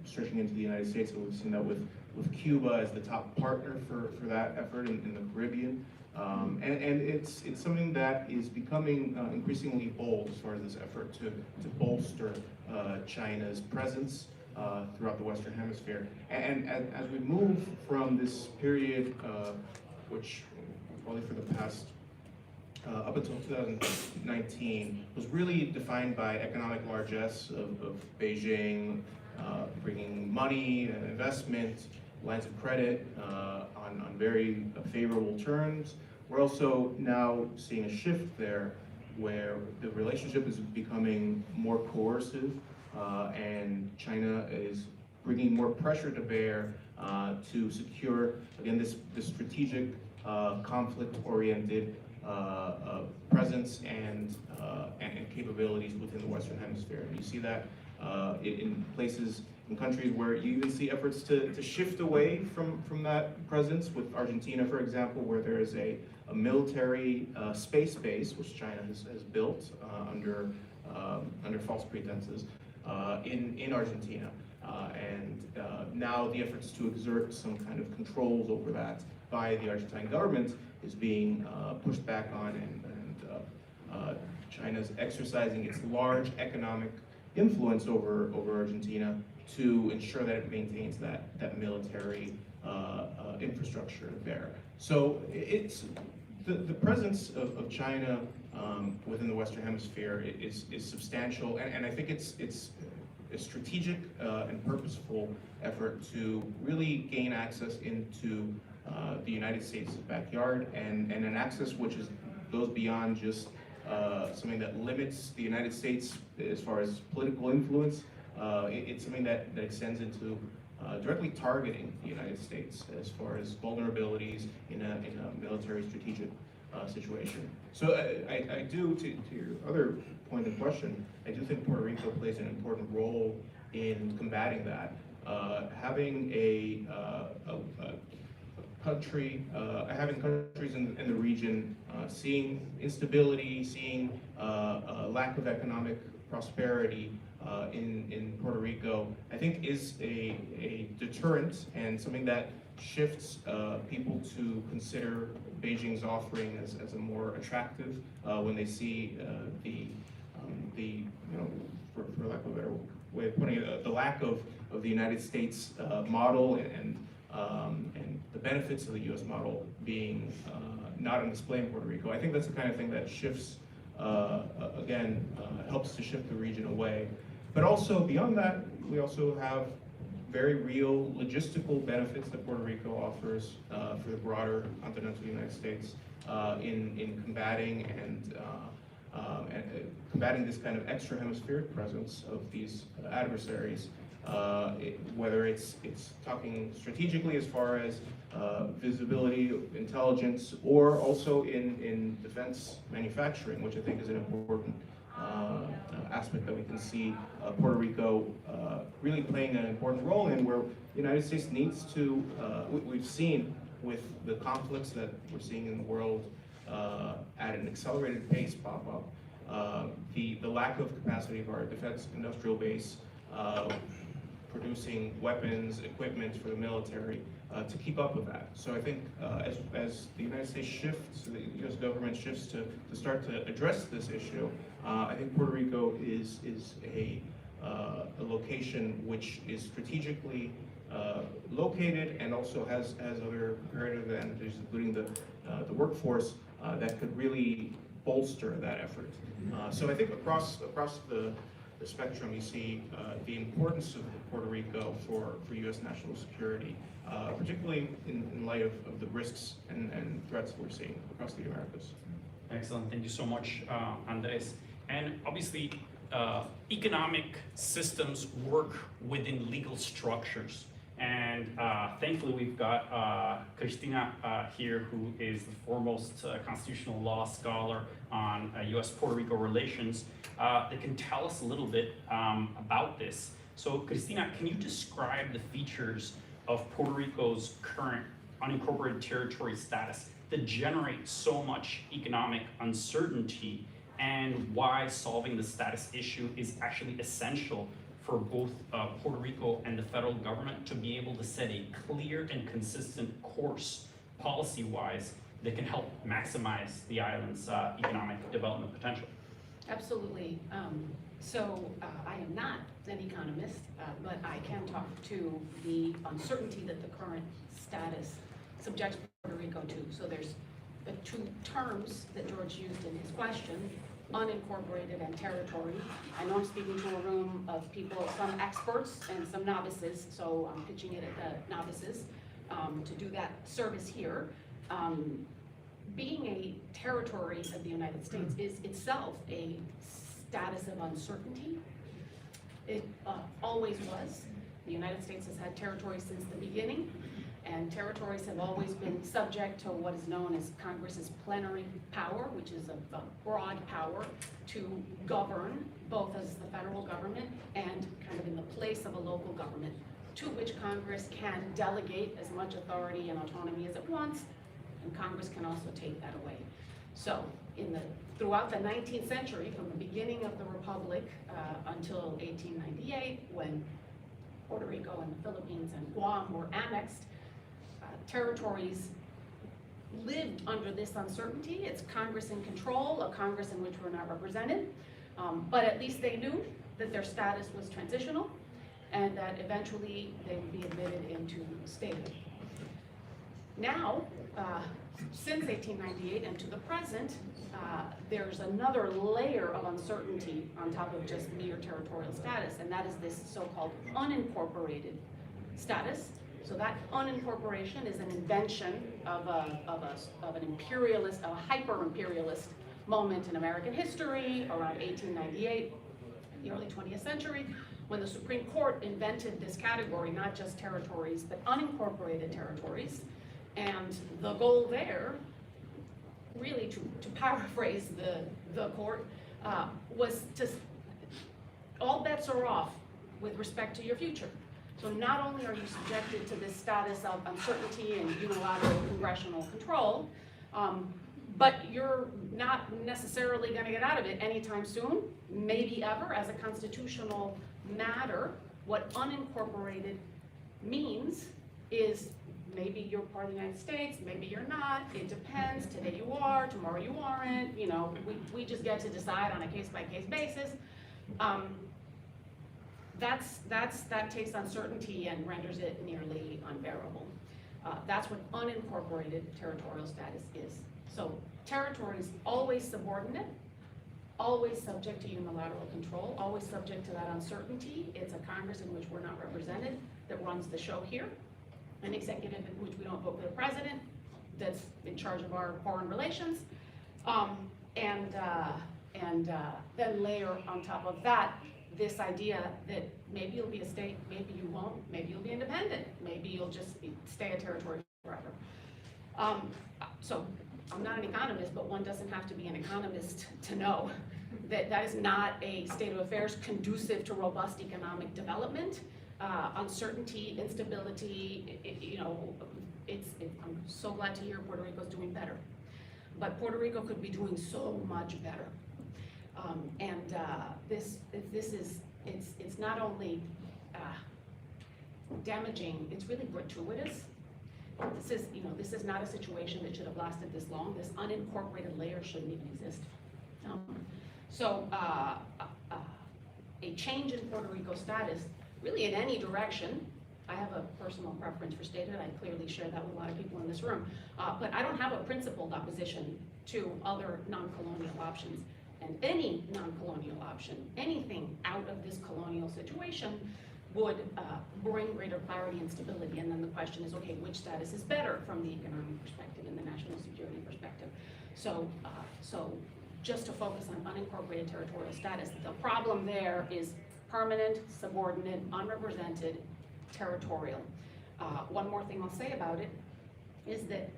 stretching into the United States. So we've seen that with Cuba as the top partner for that effort in the Caribbean. And it's something that is becoming increasingly bold as far as this effort to bolster China's presence throughout the Western Hemisphere. And as we move from this period, which probably for the past, up until 2019, was really defined by economic largesse of Beijing, bringing money and investment, lines of credit on very favorable terms. We're also now seeing a shift there where the relationship is becoming more coercive, and China is bringing more pressure to bear to secure, again, this strategic, conflict-oriented presence and capabilities within the Western Hemisphere. And you see that in places, in countries where you even see efforts to shift away from that presence, with Argentina, for example, where there is a military space base, which China has built under false pretenses in Argentina. Now the efforts to exert some kind of controls over that by the Argentine government is being pushed back on, and China's exercising its large economic influence over Argentina to ensure that it maintains that military infrastructure there. So it's the presence of China within the Western Hemisphere is substantial, and I think it's a strategic and purposeful effort to really gain access into the United States' backyard, and an access which goes beyond just something that limits the United States as far as political influence. It's something that extends into directly targeting the United States as far as vulnerabilities in a military strategic situation. So I do, to your other point of question, I do think Puerto Rico plays an important role in combating that. Having having countries in the region seeing instability, seeing a lack of economic prosperity in Puerto Rico, I think is a deterrent and something that shifts people to consider Beijing's offering as a more attractive when they see for lack of a better way of putting it, the lack of the United States model and the benefits of the U.S. model being not on display in Puerto Rico. I think that's the kind of thing that shifts, helps to shift the region away. But also beyond that, we also have very real logistical benefits that Puerto Rico offers for the broader continental United States in combating and combating this kind of extra hemispheric presence of these adversaries. Whether it's talking strategically as far as visibility, intelligence, or also in defense manufacturing, which I think is an important aspect that we can see Puerto Rico really playing an important role in, where the United States needs to, we've seen with the conflicts that we're seeing in the world at an accelerated pace pop up, the lack of capacity of our defense industrial base producing weapons, equipment for the military to keep up with that. So I think as the United States shifts, the U.S. government shifts to start to address this issue, I think Puerto Rico is a location which is strategically located and also has other comparative advantages, including the workforce that could really bolster that effort. So I think across the spectrum, you see the importance of Puerto Rico for U.S. national security, particularly in light of the risks and threats we're seeing across the Americas. Excellent, thank you so much, Andrés. And obviously, economic systems work within legal structures. And thankfully, we've got Christina here, who is the foremost constitutional law scholar on U.S.-Puerto Rico relations, that can tell us a little bit about this. So, Christina, can you describe the features of Puerto Rico's current unincorporated territory status that generate so much economic uncertainty, and why solving the status issue is actually essential for both Puerto Rico and the federal government to be able to set a clear and consistent course policy-wise that can help maximize the island's economic development potential? Absolutely. I am not an economist, but I can talk to the uncertainty that the current status subjects Puerto Rico to. So there's the two terms that George used in his question: unincorporated and territory. I know I'm speaking to a room of people, some experts and some novices, so I'm pitching it at the novices to do that service here. Being a territory of the United States is itself a status of uncertainty. It always was. The United States has had territories since the beginning. And territories have always been subject to what is known as Congress's plenary power, which is a broad power to govern both as the federal government and kind of in the place of a local government, to which Congress can delegate as much authority and autonomy as it wants, and Congress can also take that away. So throughout the 19th century, from the beginning of the Republic until 1898, when Puerto Rico and the Philippines and Guam were annexed, territories lived under this uncertainty. It's Congress in control, a Congress in which we're not represented, but at least they knew that their status was transitional and that eventually they would be admitted into statehood. Now, since 1898 and to the present, there's another layer of uncertainty on top of just mere territorial status, and that is this so-called unincorporated status. So that unincorporation is an invention of an imperialist, a hyper-imperialist moment in American history around 1898, the early 20th century, when the Supreme Court invented this category, not just territories, but unincorporated territories. And the goal there, really to paraphrase the court, was to, all bets are off with respect to your future. So not only are you subjected to this status of uncertainty and unilateral congressional control, but you're not necessarily going to get out of it anytime soon, maybe ever. As a constitutional matter, what unincorporated means is maybe you're part of the United States, maybe you're not, it depends. Today you are, tomorrow you aren't, you know, we just get to decide on a case-by-case basis. That takes uncertainty and renders it nearly unbearable. That's what unincorporated territorial status is. So territories always subordinate, always subject to unilateral control, always subject to that uncertainty. It's a Congress in which we're not represented that runs the show here, an executive in which we don't vote for the president that's in charge of our foreign relations, and then layer on top of that this idea that maybe you'll be a state, maybe you won't, maybe you'll be independent, maybe you'll just stay a territory forever. So I'm not an economist, but one doesn't have to be an economist to know that that is not a state of affairs conducive to robust economic development. Uncertainty, instability, I'm so glad to hear Puerto Rico's doing better. But Puerto Rico could be doing so much better. It's not only damaging, it's really gratuitous. This is not a situation that should have lasted this long. This unincorporated layer shouldn't even exist. A change in Puerto Rico's status, really in any direction. I have a personal preference for statehood. I clearly share that with a lot of people in this room. But I don't have a principled opposition to other non-colonial options. And any non-colonial option, anything out of this colonial situation, would bring greater clarity and stability. And then the question is, okay, which status is better from the economic perspective and the national security perspective? So just to focus on unincorporated territorial status, the problem there is permanent, subordinate, unrepresented, territorial. One more thing I'll say about it is that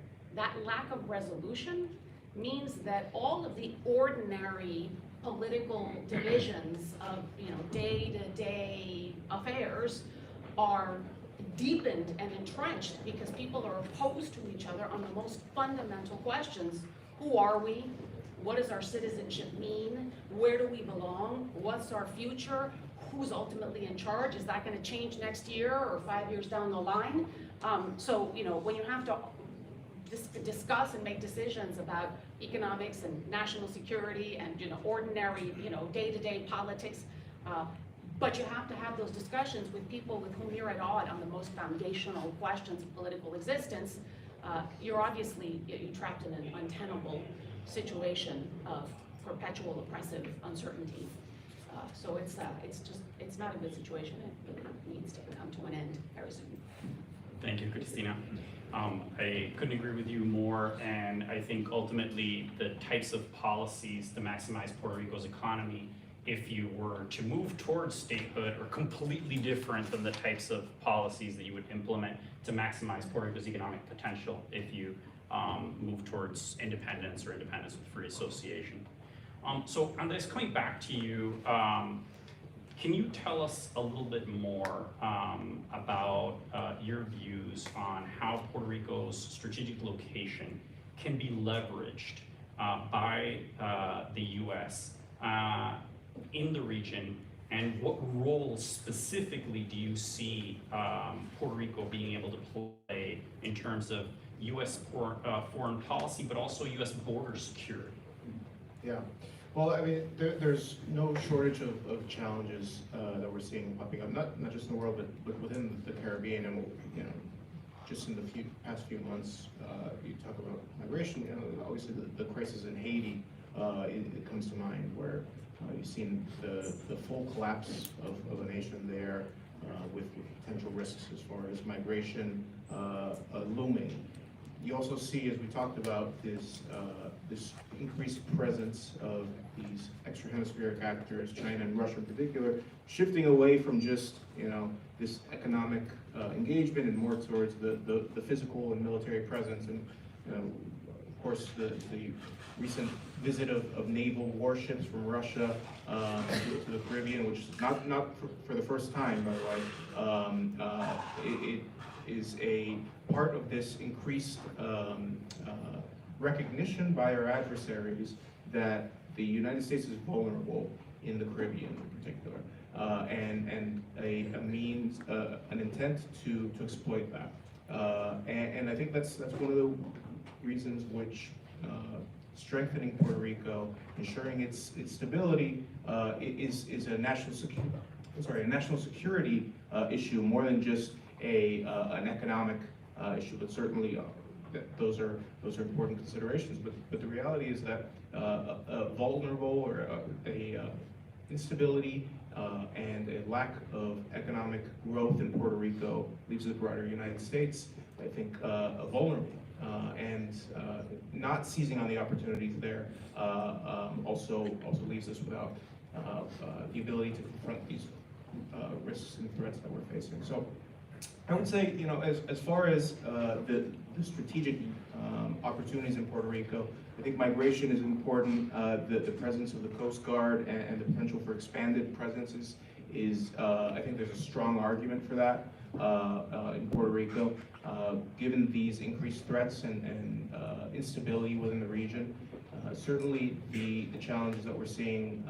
lack of resolution means that all of the ordinary political divisions of day-to-day affairs are deepened and entrenched because people are opposed to each other on the most fundamental questions. Who are we? What does our citizenship mean? Where do we belong? What's our future? Who's ultimately in charge? Is that going to change next year or 5 years down the line? When you have to discuss and make decisions about economics and national security and ordinary day-to-day politics, but you have to have those discussions with people with whom you're at odds on the most foundational questions of political existence. You're obviously trapped in an untenable situation of perpetual oppressive uncertainty. So it's not a good situation. It really needs to come to an end very soon. Thank you, Christina. I couldn't agree with you more, and I think ultimately the types of policies to maximize Puerto Rico's economy if you were to move towards statehood are completely different than the types of policies that you would implement to maximize Puerto Rico's economic potential if you move towards independence or independence with free association. So Andrés, coming back to you, can you tell us a little bit more about your views on how Puerto Rico's strategic location can be leveraged by the U.S. In the region, and what role specifically do you see Puerto Rico being able to play in terms of U.S. foreign policy, but also U.S. border security? Yeah, well, I mean, there's no shortage of challenges that we're seeing popping up, not just in the world, but within the Caribbean. And you know, just in the past few months, you talk about migration. You know, obviously the crisis in Haiti, it comes to mind, where you've seen the full collapse of a nation there, with potential risks as far as migration looming. You also see, as we talked about, this increased presence of these extra-hemispheric actors, China and Russia in particular, shifting away from just, you know, this economic engagement and more towards the physical and military presence. And you know, of course, the recent visit of naval warships from Russia to the Caribbean, which is not for the first time, by the way. It is a part of this increased recognition by our adversaries that the United States is vulnerable in the Caribbean in particular, and a means, an intent to exploit that. And I think that's one of the reasons which strengthening Puerto Rico, ensuring its stability, is a national security issue more than just an economic issue. But certainly those are important considerations. But the reality is that a vulnerable or a instability and a lack of economic growth in Puerto Rico leaves the broader United States, I think, vulnerable. And not seizing on the opportunities there also leaves us without the ability to confront these risks and threats that we're facing. So I would say, you know, as far as the strategic opportunities in Puerto Rico, I think migration is important. The presence of the Coast Guard and the potential for expanded presence is I think there's a strong argument for that in Puerto Rico, given these increased threats and instability within the region. Certainly the challenges that we're seeing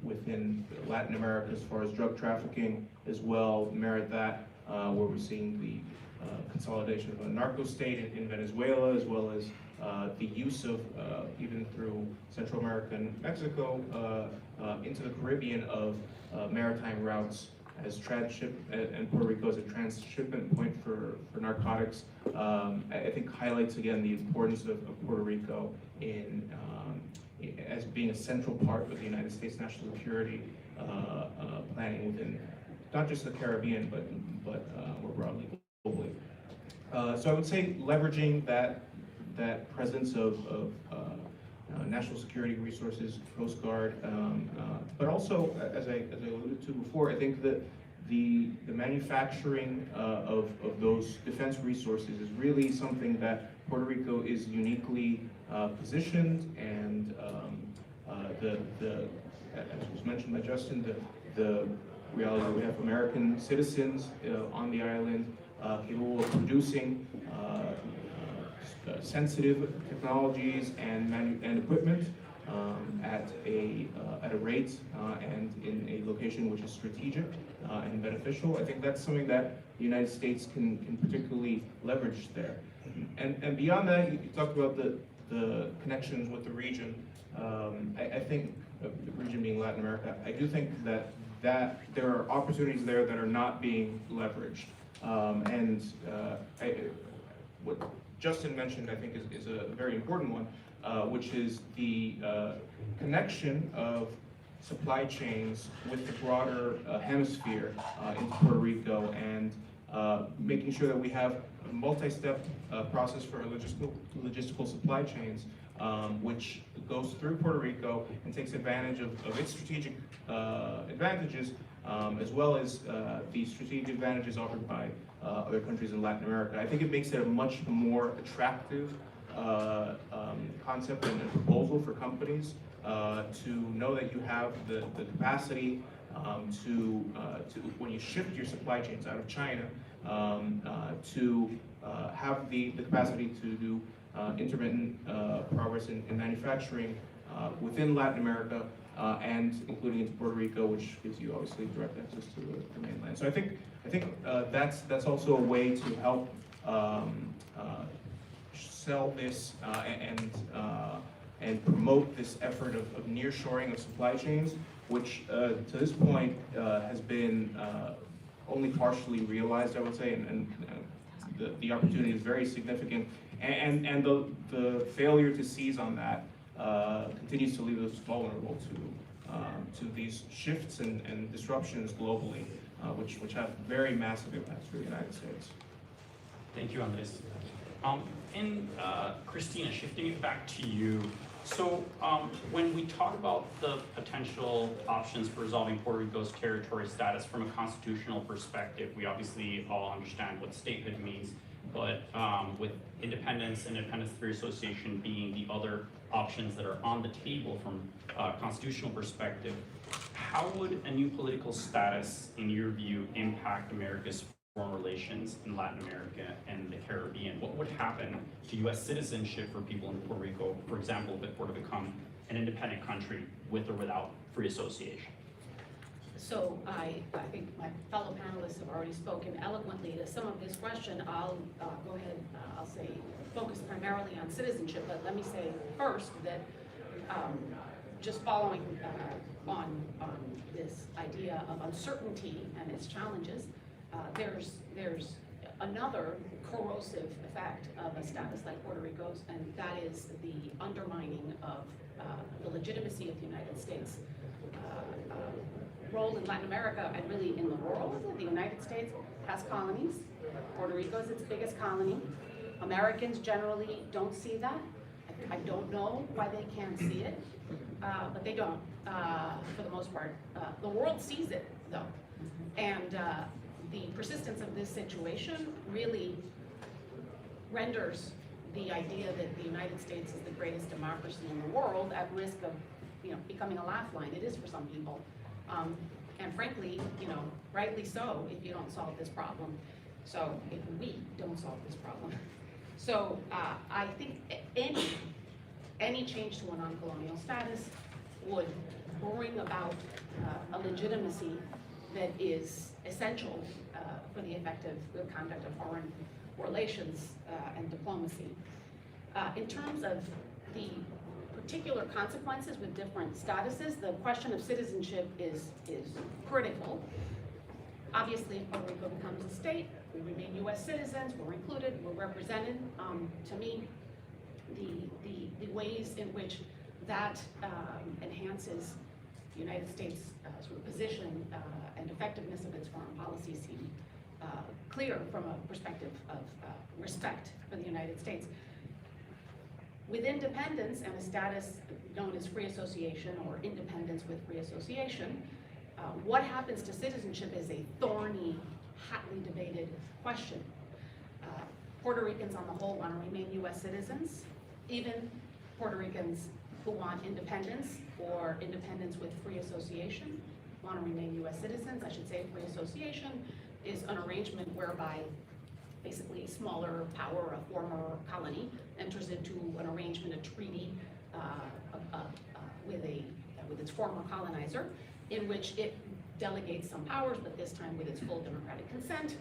within Latin America as far as drug trafficking as well merit that, where we're seeing the consolidation of a narco state in Venezuela, as well as the use of, even through Central America and Mexico, into the Caribbean of maritime routes as and Puerto Rico as a transshipment point for narcotics. I think highlights again the importance of Puerto Rico in as being a central part of the United States national security planning within not just the Caribbean, but more broadly globally. So I would say leveraging that presence of national security resources, Coast Guard, but also, as I alluded to before, I think that the manufacturing of those defense resources is really something that Puerto Rico is uniquely positioned, and as was mentioned by Justin, the reality that we have American citizens on the island capable of producing sensitive technologies and equipment at a rate and in a location which is strategic and beneficial. I think that's something that the United States can particularly leverage there. And beyond that, you talked about the connections with the region. I think the region being Latin America, I do think that there are opportunities there that are not being leveraged. What Justin mentioned, I think, is a very important one, which is the connection of supply chains with the broader hemisphere in Puerto Rico, and making sure that we have a multi-step process for our logistical supply chains which goes through Puerto Rico and takes advantage of its strategic advantages, as well as the strategic advantages offered by other countries in Latin America. I think it makes it a much more attractive concept and a proposal for companies to know that you have the capacity to when you shift your supply chains out of China, to have the capacity to do intermittent progress in manufacturing within Latin America and including into Puerto Rico, which gives you obviously direct access to the mainland. So I think that's also a way to help sell this and promote this effort of nearshoring of supply chains, which to this point has been only partially realized, I would say, and the opportunity is very significant, and the failure to seize on that continues to leave us vulnerable to these shifts and disruptions globally, which have very massive impacts for the United States. Thank you, Andres. And Christina, shifting it back to you. So when we talk about the potential options for resolving Puerto Rico's territory status from a constitutional perspective, we obviously all understand what statehood means, but with independence and independence through association being the other options that are on the table from a constitutional perspective, how would a new political status, in your view, impact America's foreign relations in Latin America and the Caribbean? What would happen to U.S. citizenship for people in Puerto Rico, for example, if it were to become an independent country with or without free association? So I think my fellow panelists have already spoken eloquently to some of this question. I'll go ahead, I'll say focus primarily on citizenship, but let me say first that just following on this idea of uncertainty and its challenges, there's another corrosive effect of a status like Puerto Rico's, and that is the undermining of the legitimacy of the United States role in Latin America and really in the world. The United States has colonies. Puerto Rico is its biggest colony. Americans generally don't see that. I don't know why they can't see it, but they don't, for the most part. The world sees it, though. And the persistence of this situation really renders the idea that the United States is the greatest democracy in the world at risk of, becoming a laugh line. It is for some people. And frankly, rightly so if you don't solve this problem. So if we don't solve this problem. So I think any change to a non-colonial status would bring about a legitimacy that is essential for the effective good conduct of foreign relations and diplomacy. In terms of the particular consequences with different statuses, the question of citizenship is critical. Obviously, if Puerto Rico becomes a state, we remain U.S. citizens, we're included, we're represented. To me, the ways in which that enhances the United States sort of position and effectiveness of its foreign policy seem clear from a perspective of respect for the United States. With independence and a status known as free association or independence with free association, what happens to citizenship is a thorny, hotly debated question. Puerto Ricans on the whole want to remain U.S. citizens. Even Puerto Ricans who want independence or independence with free association want to remain U.S. citizens. I should say free association is an arrangement whereby basically a smaller power, a former colony, enters into an arrangement, a treaty with its former colonizer, in which it delegates some powers, but this time with its full democratic consent,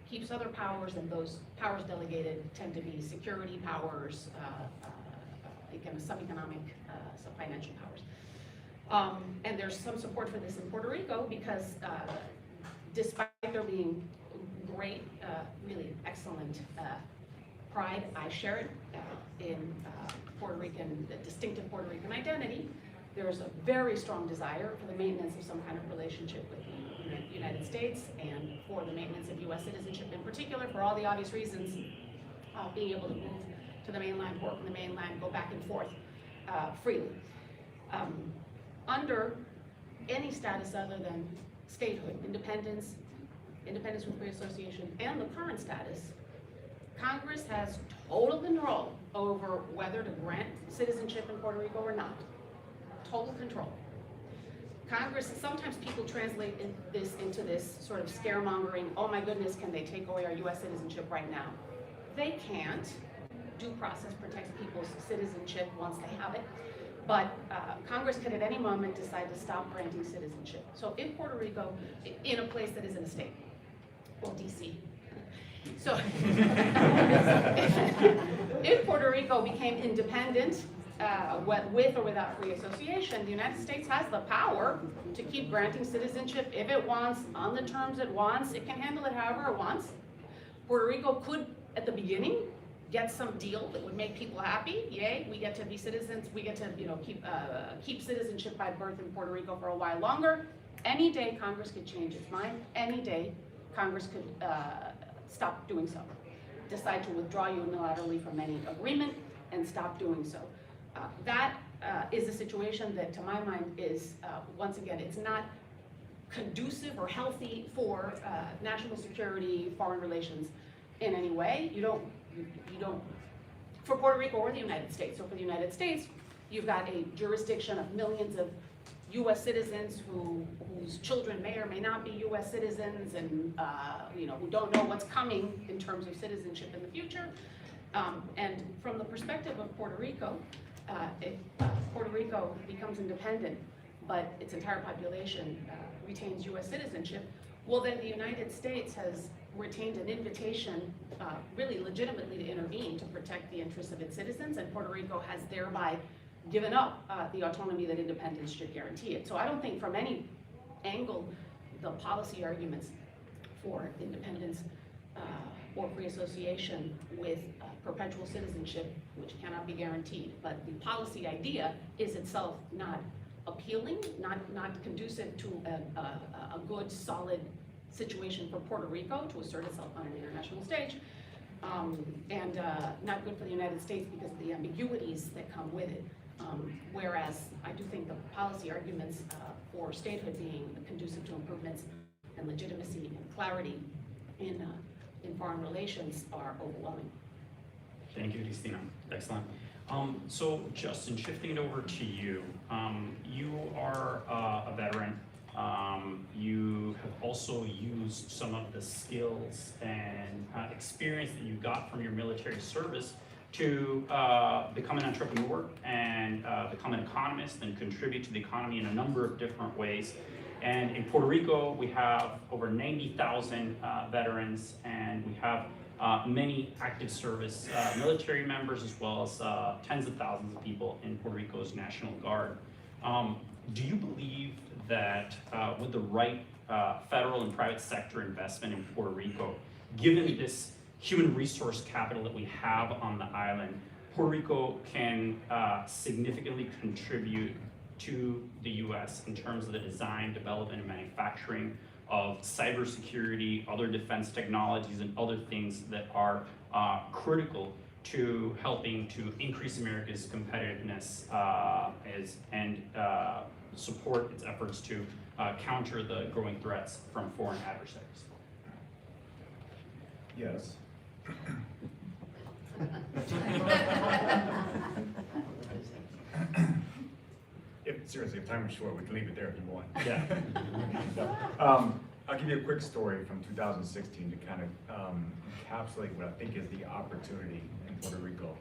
keeps other powers, and those powers delegated tend to be security powers, again, some economic, some financial powers. And there's some support for this in Puerto Rico because despite there being great, really excellent pride, I share it in Puerto Rican, the distinctive Puerto Rican identity. There's a very strong desire for the maintenance of some kind of relationship with the United States and for the maintenance of U.S. citizenship in particular, for all the obvious reasons, being able to move to the mainland, work in the mainland, go back and forth freely. Under any status other than statehood, independence with free association, and the current status, Congress has total control over whether to grant citizenship in Puerto Rico or not. Total control. Congress, sometimes people translate this into this sort of scaremongering, oh my goodness, can they take away our US citizenship right now? They can't. Due process protects people's citizenship once they have it. But Congress could at any moment decide to stop granting citizenship. So if Puerto Rico, in a place that isn't a state, well, DC. So if Puerto Rico became independent, with or without free association, the United States has the power to keep granting citizenship if it wants, on the terms it wants. It can handle it however it wants. Puerto Rico could, at the beginning, get some deal that would make people happy. Yay, we get to be citizens. We get to, keep citizenship by birth in Puerto Rico for a while longer. Any day Congress could change its mind. Any day Congress could stop doing so. Decide to withdraw unilaterally from any agreement and stop doing so. That is a situation that, to my mind, is, once again, it's not conducive or healthy for national security, foreign relations in any way. You don't, for Puerto Rico or the United States. So for the United States, you've got a jurisdiction of millions of US citizens whose children may or may not be US citizens and, who don't know what's coming in terms of citizenship in the future. And from the perspective of Puerto Rico, if Puerto Rico becomes independent, but its entire population retains US citizenship, well then the United States has retained an invitation, really legitimately, to intervene to protect the interests of its citizens, and Puerto Rico has thereby given up the autonomy that independence should guarantee it. So I don't think from any angle the policy arguments for independence or free association with perpetual citizenship, which cannot be guaranteed, but the policy idea is itself not appealing, not conducive to a good, solid situation for Puerto Rico to assert itself on an international stage, and not good for the United States because of the ambiguities that come with it. Whereas I do think the policy arguments for statehood being conducive to improvements and legitimacy and clarity in foreign relations are overwhelming. Thank you, Christina. Excellent. So Justin, shifting it over to you. You are a veteran. You have also used some of the skills and experience that you got from your military service to become an entrepreneur and become an economist and contribute to the economy in a number of different ways. And in Puerto Rico, we have over 90,000 veterans, and we have many active service military members, as well as tens of thousands of people in Puerto Rico's National Guard. Do you believe that with the right federal and private sector investment in Puerto Rico, given this human resource capital that we have on the island, Puerto Rico can significantly contribute to the US in terms of the design, development, and manufacturing of cybersecurity, other defense technologies, and other things that are critical to helping to increase America's competitiveness and support its efforts to counter the growing threats from foreign adversaries? Yes. Seriously, if time is short, we can leave it there if you want. Yeah. I'll give you a quick story from 2016 to kind of encapsulate what I think is the opportunity in Puerto Rico.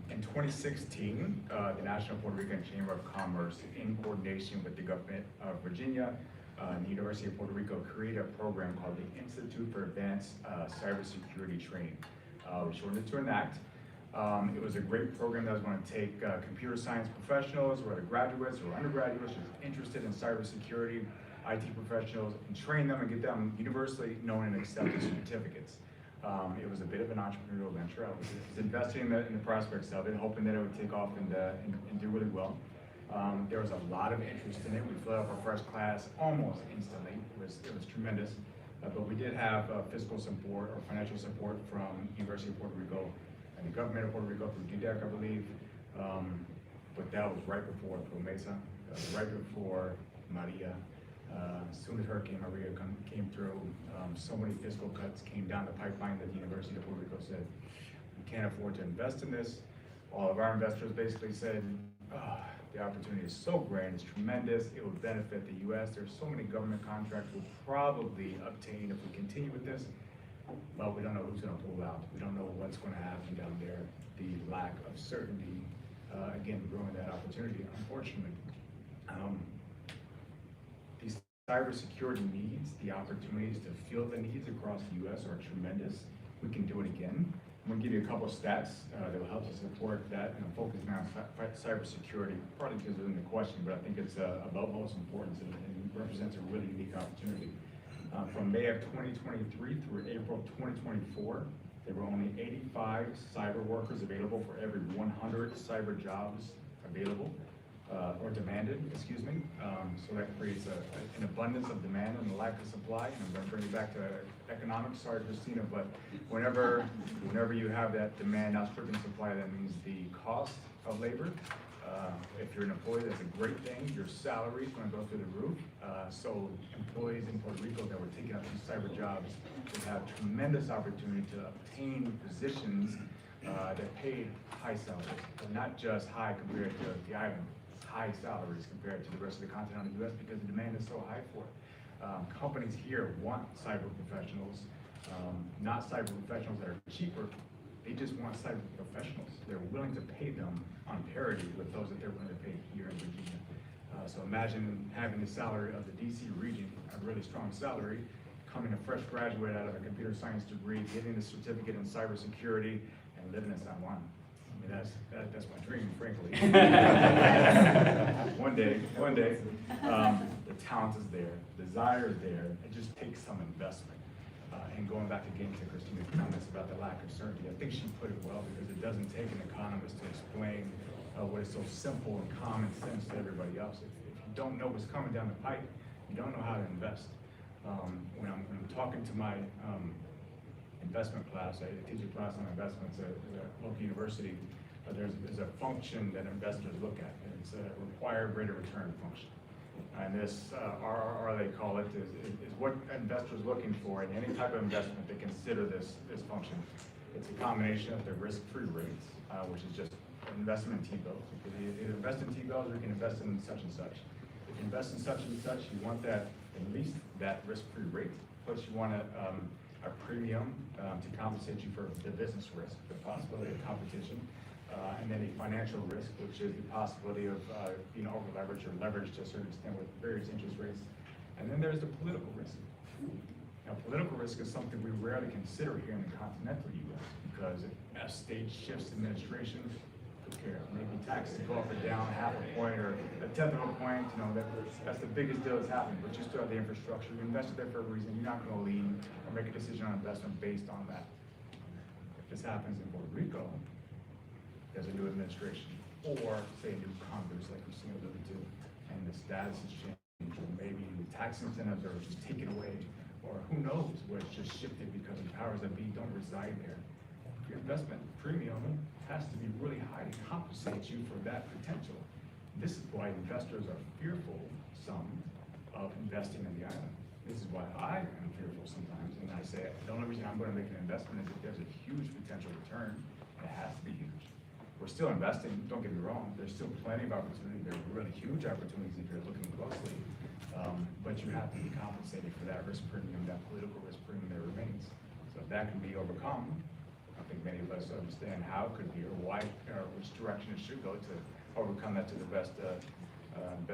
In 2016, the National Puerto Rican Chamber of Commerce, in coordination with the government of Virginia and the University of Puerto Rico, created a program called the Institute for Advanced Cybersecurity Training. We shortened it to ENACT. It was a great program that was going to take computer science professionals, whether graduates or undergraduates, just interested in cybersecurity, IT professionals, and train them and get them universally known and accepted certificates. It was a bit of an entrepreneurial venture. I was investing in the prospects of it, hoping that it would take off and do really well. There was a lot of interest in it. We filled up our first class almost instantly. It was tremendous. But we did have fiscal support or financial support from University of Puerto Rico and the government of Puerto Rico through DDEC, I believe. But that was right before Promesa, right before Maria. As soon as Hurricane Maria came through, so many fiscal cuts came down the pipeline that the University of Puerto Rico said, we can't afford to invest in this. All of our investors basically said, the opportunity is so grand, it's tremendous, it would benefit the US. There's so many government contracts we'll probably obtain if we continue with this, but we don't know who's gonna pull out. We don't know what's gonna happen down there. The lack of certainty, again, growing that opportunity, unfortunately. These cybersecurity needs, the opportunities to fill the needs across the US are tremendous. We can do it again. I'm gonna give you a couple of stats that will help to support that, and I'm focusing on cybersecurity, partly because it's in the question, but I think it's of utmost importance and represents a really unique opportunity. From May of 2023 through April 2024, there were only 85 cyber workers available for every 100 cyber jobs available, or demanded, excuse me. So that creates an abundance of demand and a lack of supply. And I'm gonna bring you back to economics, sorry Christina, but whenever you have that demand outstripping supply, that means the cost of labor. If you're an employee, that's a great thing. Your salary is gonna go through the roof. So employees in Puerto Rico that were taking up these cyber jobs would have tremendous opportunity to obtain positions that paid high salaries, but not just high compared to the island, high salaries compared to the rest of the continental US because the demand is so high for it. Companies here want cyber professionals, not cyber professionals that are cheaper. They just want cyber professionals. They're willing to pay them on parity with those that they're willing to pay here in Virginia. So imagine having the salary of the DC region, a really strong salary, coming a fresh graduate out of a computer science degree, getting a certificate in cybersecurity, and living in San Juan. I mean, that's my dream, frankly. One day, the talent is there, desire is there. It just takes some investment. And going back again to Christina's comments about the lack of certainty, I think she put it well because it doesn't take an economist to explain what is so simple and common sense to everybody else. If you don't know what's coming down the pipe, you don't know how to invest. When I'm talking to my investment class, I teach a class on investments at a local university. There's a function that investors look at, and it's a required rate of return function. And this, RR they call it, is what investors looking for in any type of investment. They consider this function. It's a combination of the risk-free rates, which is just investment in T-bills. You can either invest in T-bills or you can invest in such and such. If you invest in such and such, you want that at least that risk-free rate. Plus you want a premium to compensate you for the business risk, the possibility of competition. And then a financial risk, which is the possibility of being over-leveraged or leveraged to a certain extent with various interest rates. And then there's the political risk. Now, political risk is something we rarely consider here in the continental U.S. because as state shifts administration, who cares? Maybe taxes go up or down half a point or a tenth of a point. You know, that's the biggest deal that's happening. But you still have the infrastructure. You invested there for a reason. You're not going to lean or make a decision on investment based on that. If this happens in Puerto Rico, there's a new administration, or say a new Congress, like we've seen alluded to, and the status has changed, or maybe the tax incentives are just taken away, or who knows, where it's just shifted because the powers that be don't reside there. Your investment premium has to be really high to compensate you for that potential. This is why investors are fearful, some, of investing in the island. This is why I am fearful sometimes, and I say the only reason I'm going to make an investment is if there's a huge potential return. It has to be huge. We're still investing, don't get me wrong, there's still plenty of opportunity, there are really huge opportunities if you're looking closely, but you have to be compensated for that risk premium, that political risk premium that remains. So if that can be overcome, I think many of us understand how it could be or why, or which direction it should go to overcome that to the best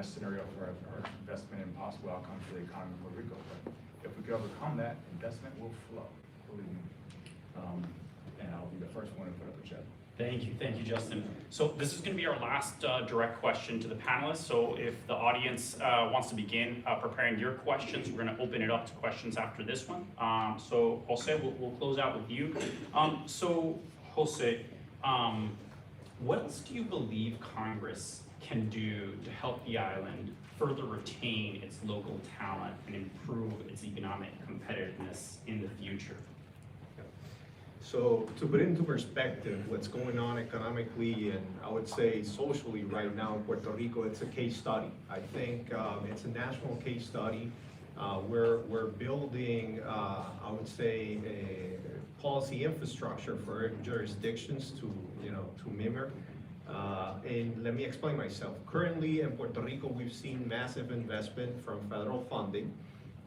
scenario for our investment and possible outcomes for the economy of Puerto Rico. But if we can overcome that, investment will flow, believe me. And I'll be the first one to put up a check. Thank you, Justin. So this is going to be our last direct question to the panelists. So if the audience wants to begin preparing your questions, we're going to open it up to questions after this one. So Jose, we'll close out with you. So Jose, what else do you believe Congress can do to help the island further retain its local talent and improve its economic competitiveness in the future? So to put it into perspective, what's going on economically and I would say socially right now in Puerto Rico, it's a case study. I think it's a national case study. We're building, I would say, a policy infrastructure for jurisdictions to mirror. And let me explain myself. Currently in Puerto Rico, we've seen massive investment from federal funding,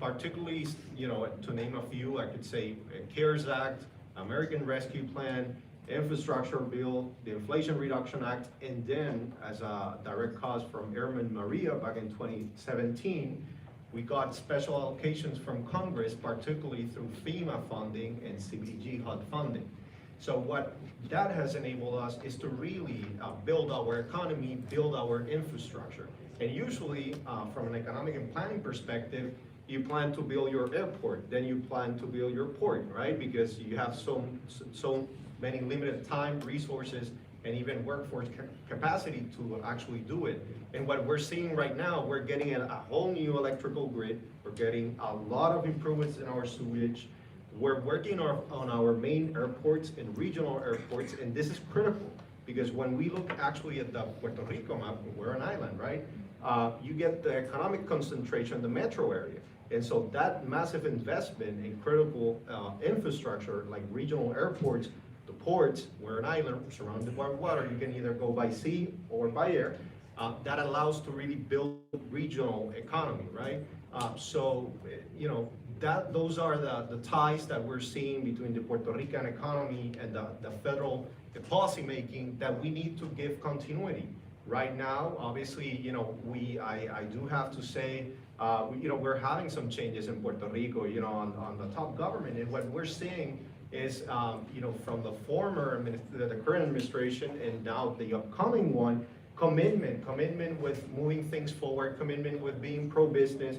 particularly, to name a few, I could say CARES Act, American Rescue Plan, Infrastructure Bill, the Inflation Reduction Act, and then as a direct cause from Irma Maria back in 2017, we got special allocations from Congress, particularly through FEMA funding and CBG HUD funding. So what that has enabled us is to really build our economy, build our infrastructure. And usually, from an economic and planning perspective, you plan to build your airport, then you plan to build your port, right? Because you have so many limited time, resources, and even workforce capacity to actually do it. And what we're seeing right now, we're getting a whole new electrical grid. We're getting a lot of improvements in our sewage. We're working on our main airports and regional airports, and this is critical because when we look actually at the Puerto Rico map, we're an island, right? You get the economic concentration in the metro area. And so that massive investment in critical infrastructure like regional airports, the ports, we're an island surrounded by water, you can either go by sea or by air. That allows to really build regional economy, right? Those are the ties that we're seeing between the Puerto Rican economy and the federal policy making that we need to give continuity. Right now, obviously, I do have to say, we're having some changes in Puerto Rico, on the top government, and what we're seeing is, from the the current administration and now the upcoming one, commitment with moving things forward, commitment with being pro-business,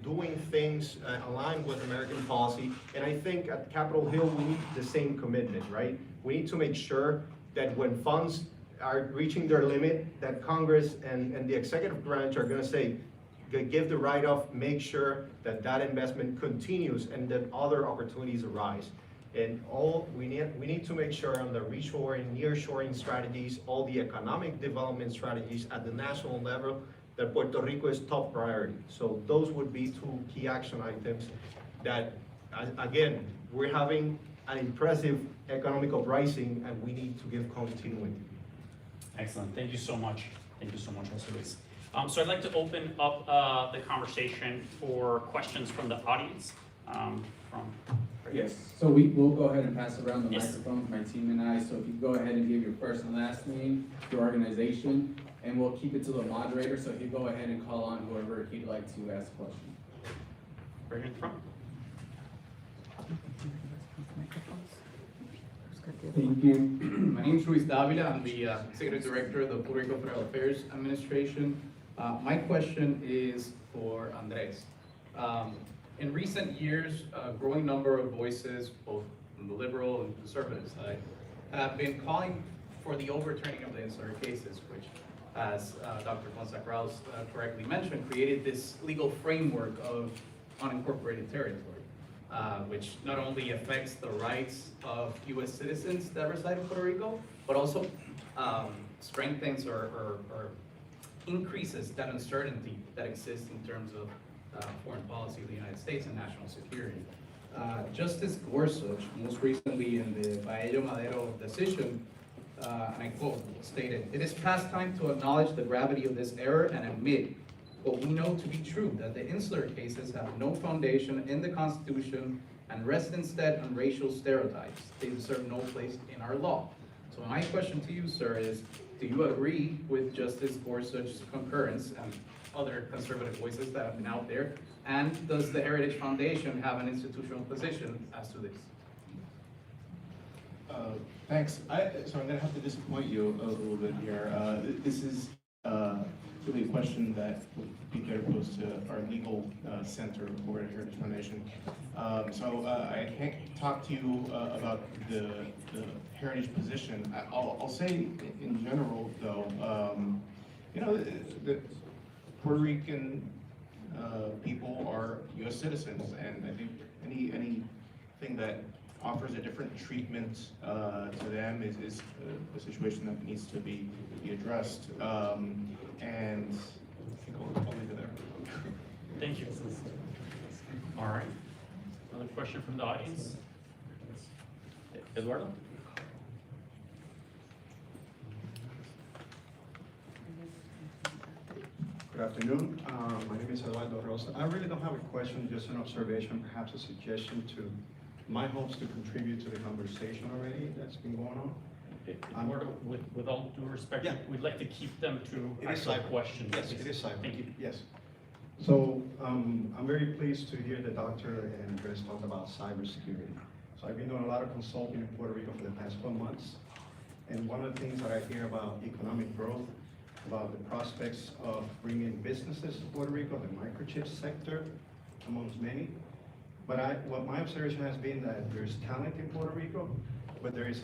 doing things aligned with American policy. And I think at Capitol Hill, we need the same commitment, right? We need to make sure that when funds are reaching their limit, that Congress and the executive branch are gonna say, give the write-off, make sure that that investment continues and that other opportunities arise. And we need to make sure on the reshoring, nearshoring strategies, all the economic development strategies at the national level, that Puerto Rico is top priority. So those would be two key action items that, again, we're having an impressive economic uprising and we need to give continuity. Excellent, thank you so much. Thank you so much, Jose Luis. So I'd like to open up the conversation for questions from the audience. Yes, so we'll go ahead and pass around the Yes. microphone, my team and I. So if you go ahead and give your first and last name, your organization, and we'll keep it to the moderator. So he'll go ahead and call on whoever he'd like to ask a question. Right here in front. Thank you. My name is Luis Davila. I'm the Executive Director of the Puerto Rico Federal Affairs Administration. My question is for Andrés. In recent years, a growing number of voices, both from the liberal and conservative side, have been calling for the overturning of the insular cases, which, as Dr. Ponsa-Kraus correctly mentioned, created this legal framework of unincorporated territory, which not only affects the rights of U.S. citizens that reside in Puerto Rico, but also strengthens or increases that uncertainty that exists in terms of foreign policy of the United States and national security. Justice Gorsuch, most recently in the Madero decision, and I quote, stated, "It is past time to acknowledge the gravity of this error and admit what we know to be true, that the insular cases have no foundation in the Constitution and rest instead on racial stereotypes. They deserve no place in our law." So my question to you, sir, is, do you agree with Justice Gorsuch's concurrence and other conservative voices that have been out there? And does the Heritage Foundation have an institutional position as to this? Thanks. So I'm gonna have to disappoint you a little bit here. This is really a question that would be better posed to our legal center or at Heritage Foundation. I can't talk to you about the Heritage position. I'll say in general though, the Puerto Rican people are U.S. citizens, and I think anything that offers a different treatment to them is a situation that needs to be addressed. And I think I'll leave it there. Thank you. All right. Another question from the audience? Eduardo? Good afternoon. My name is Eduardo Rosa. I really don't have a question, just an observation, perhaps a suggestion to my hopes to contribute to the conversation already that's been going on. Eduardo, with all due respect, Yeah. we'd like to keep them to It is actual cyber. questions. Yes, it is cyber. Thank you. Yes. So I'm very pleased to hear the doctor and Andrés talk about cybersecurity. So I've been doing a lot of consulting in Puerto Rico for the past 12 months. And one of the things that I hear about economic growth, about the prospects of bringing businesses to Puerto Rico, the microchip sector, amongst many. But what my observation has been that there's talent in Puerto Rico, but there's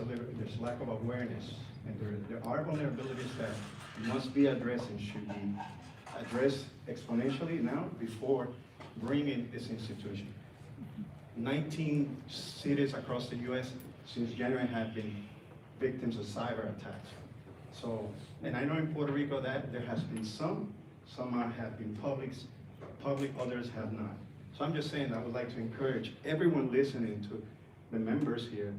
lack of awareness. And there are vulnerabilities that must be addressed and should be addressed exponentially now before bringing this institution. 19 cities across the US since January have been victims of cyber attacks. So, and I know in Puerto Rico that there has been some have been public, others have not. So I'm just saying I would like to encourage everyone listening to the members here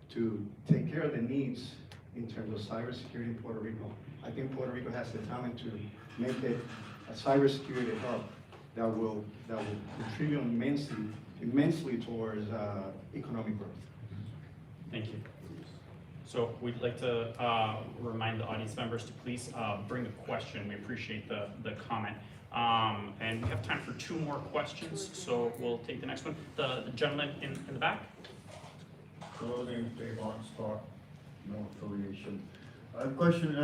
to take care of the needs in terms of cybersecurity in Puerto Rico. I think Puerto Rico has the talent to make it a cybersecurity hub that will contribute immensely towards economic growth. Thank you. So we'd like to remind the audience members to please bring a question. We appreciate the comment. And we have time for 2 more questions, so we'll take the next one. The gentleman in the back. Hello, my name is Dave Onstar, no affiliation. I have a question,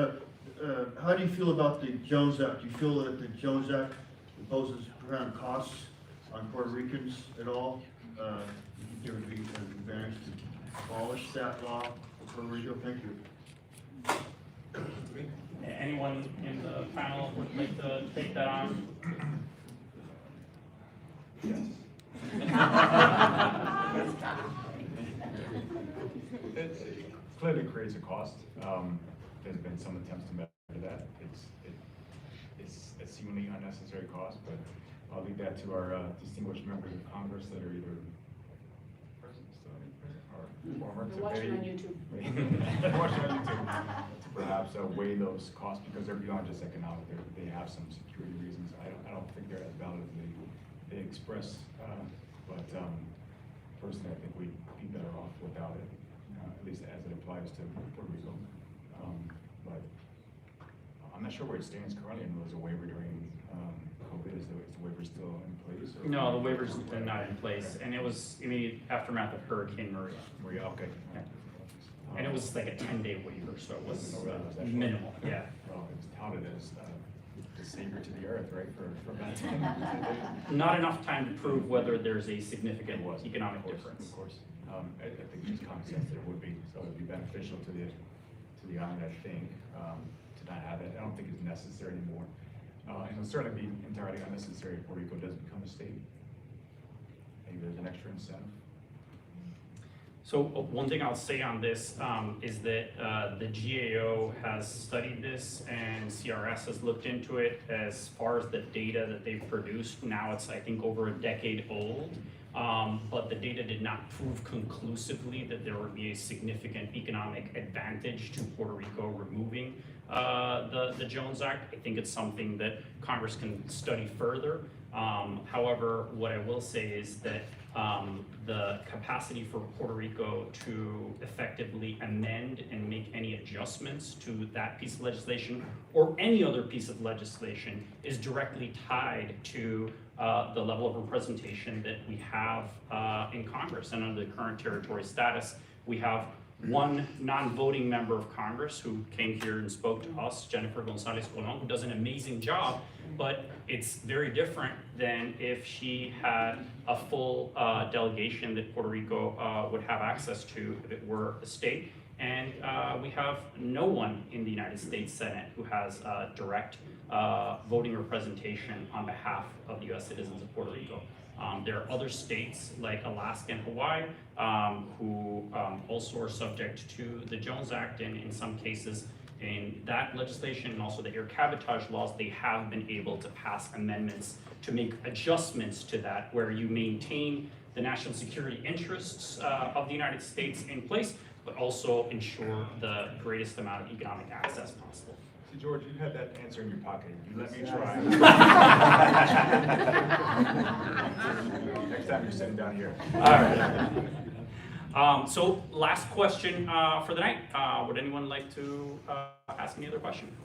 how do you feel about the Jones Act? Do you feel that the Jones Act imposes profound costs on Puerto Ricans at all? Do you think there would be an advantage to abolish that law for Puerto Rico? Thank you. Anyone in the panel would like to take that on? Yes. It clearly creates a cost. There's been some attempts to measure that. It's a seemingly unnecessary cost, but I'll leave that to our distinguished members of Congress that are either present still or former to Watching on YouTube. watching on YouTube to perhaps weigh those costs because they're beyond just economic. They have some security reasons. I don't think they're as valid as they express. But personally, I think we'd be better off without it, at least as it applies to Puerto Rico. But I'm not sure where it stands currently, and was a waiver during COVID. Is the waiver still in place? Or? No, the waiver's been not in place, and it was immediate aftermath of Hurricane Maria. Maria, okay. Yeah. And it was like a 10-day waiver, so it was Oh, really? Was that minimal, short? yeah. Well, it was touted as the savior to the earth, right, for about 10 days. Not enough time to prove whether there's a significant economic Of difference. course. I think there's common sense there would be, so it'd be beneficial to the island, I think, to not have it. I don't think it's necessary anymore. And it'll certainly be entirely unnecessary if Puerto Rico does become a state. Maybe there's an extra incentive. So one thing I'll say on this is that the GAO has studied this and CRS has looked into it. As far as the data that they've produced, now it's I think over a decade old, but the data did not prove conclusively that there would be a significant economic advantage to Puerto Rico removing the Jones Act. I think it's something that Congress can study further. However, what I will say is that the capacity for Puerto Rico to effectively amend and make any adjustments to that piece of legislation or any other piece of legislation is directly tied to the level of representation that we have in Congress. And under the current territory status, we have one non-voting member of Congress who came here and spoke to us, Jenniffer González-Colón, who does an amazing job, but it's very different than if she had a full delegation that Puerto Rico would have access to if it were a state. And we have no one in the United States Senate who has direct voting representation on behalf of the US citizens of Puerto Rico. There are other states like Alaska and Hawaii who also are subject to the Jones Act, and in some cases in that legislation and also the air cabotage laws, they have been able to pass amendments to make adjustments to that where you maintain the national security interests of the United States in place, but also ensure the greatest amount of economic access possible. See, George, you had that answer in your pocket. You let me try. Next time you're sitting down here. All right. So last question for the night. Would anyone like to ask any other question?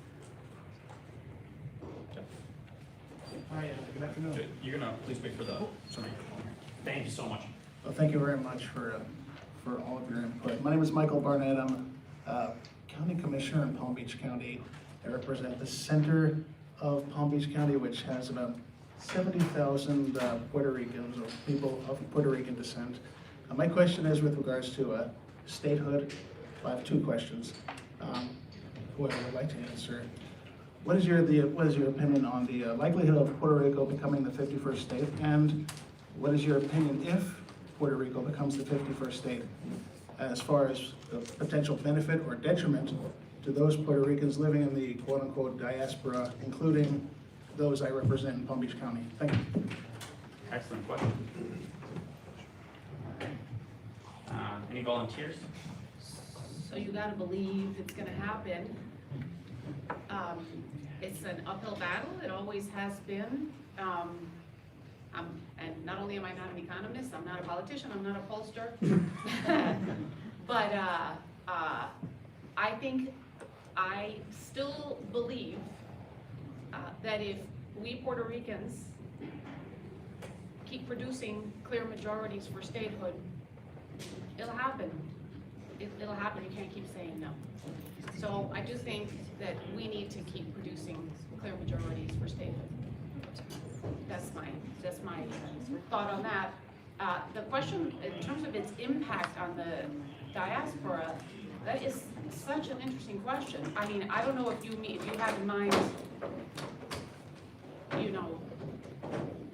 Hi, good afternoon. You're gonna please wait for the microphone. Thank you so much. Well, thank you very much for all of your input. My name is Michael Barnett. I'm County Commissioner in Palm Beach County. I represent the center of Palm Beach County, which has about 70,000 Puerto Ricans or people of Puerto Rican descent. My question is with regards to statehood. I have two questions. Whoever would like to answer. What is your opinion on the likelihood of Puerto Rico becoming the 51st state? And what is your opinion if Puerto Rico becomes the 51st state as far as the potential benefit or detriment to those Puerto Ricans living in the quote-unquote diaspora, including those I represent in Palm Beach County? Thank you. Excellent question. Any volunteers? So you gotta believe it's gonna happen. It's an uphill battle, it always has been. And not only am I not an economist, I'm not a politician, I'm not a pollster. But I still believe that if we Puerto Ricans keep producing clear majorities for statehood, it'll happen. It'll happen, you can't keep saying no. So I do think that we need to keep producing clear majorities for statehood. That's my thought on that. The question in terms of its impact on the diaspora, that is such an interesting question. I mean, I don't know if you have in mind,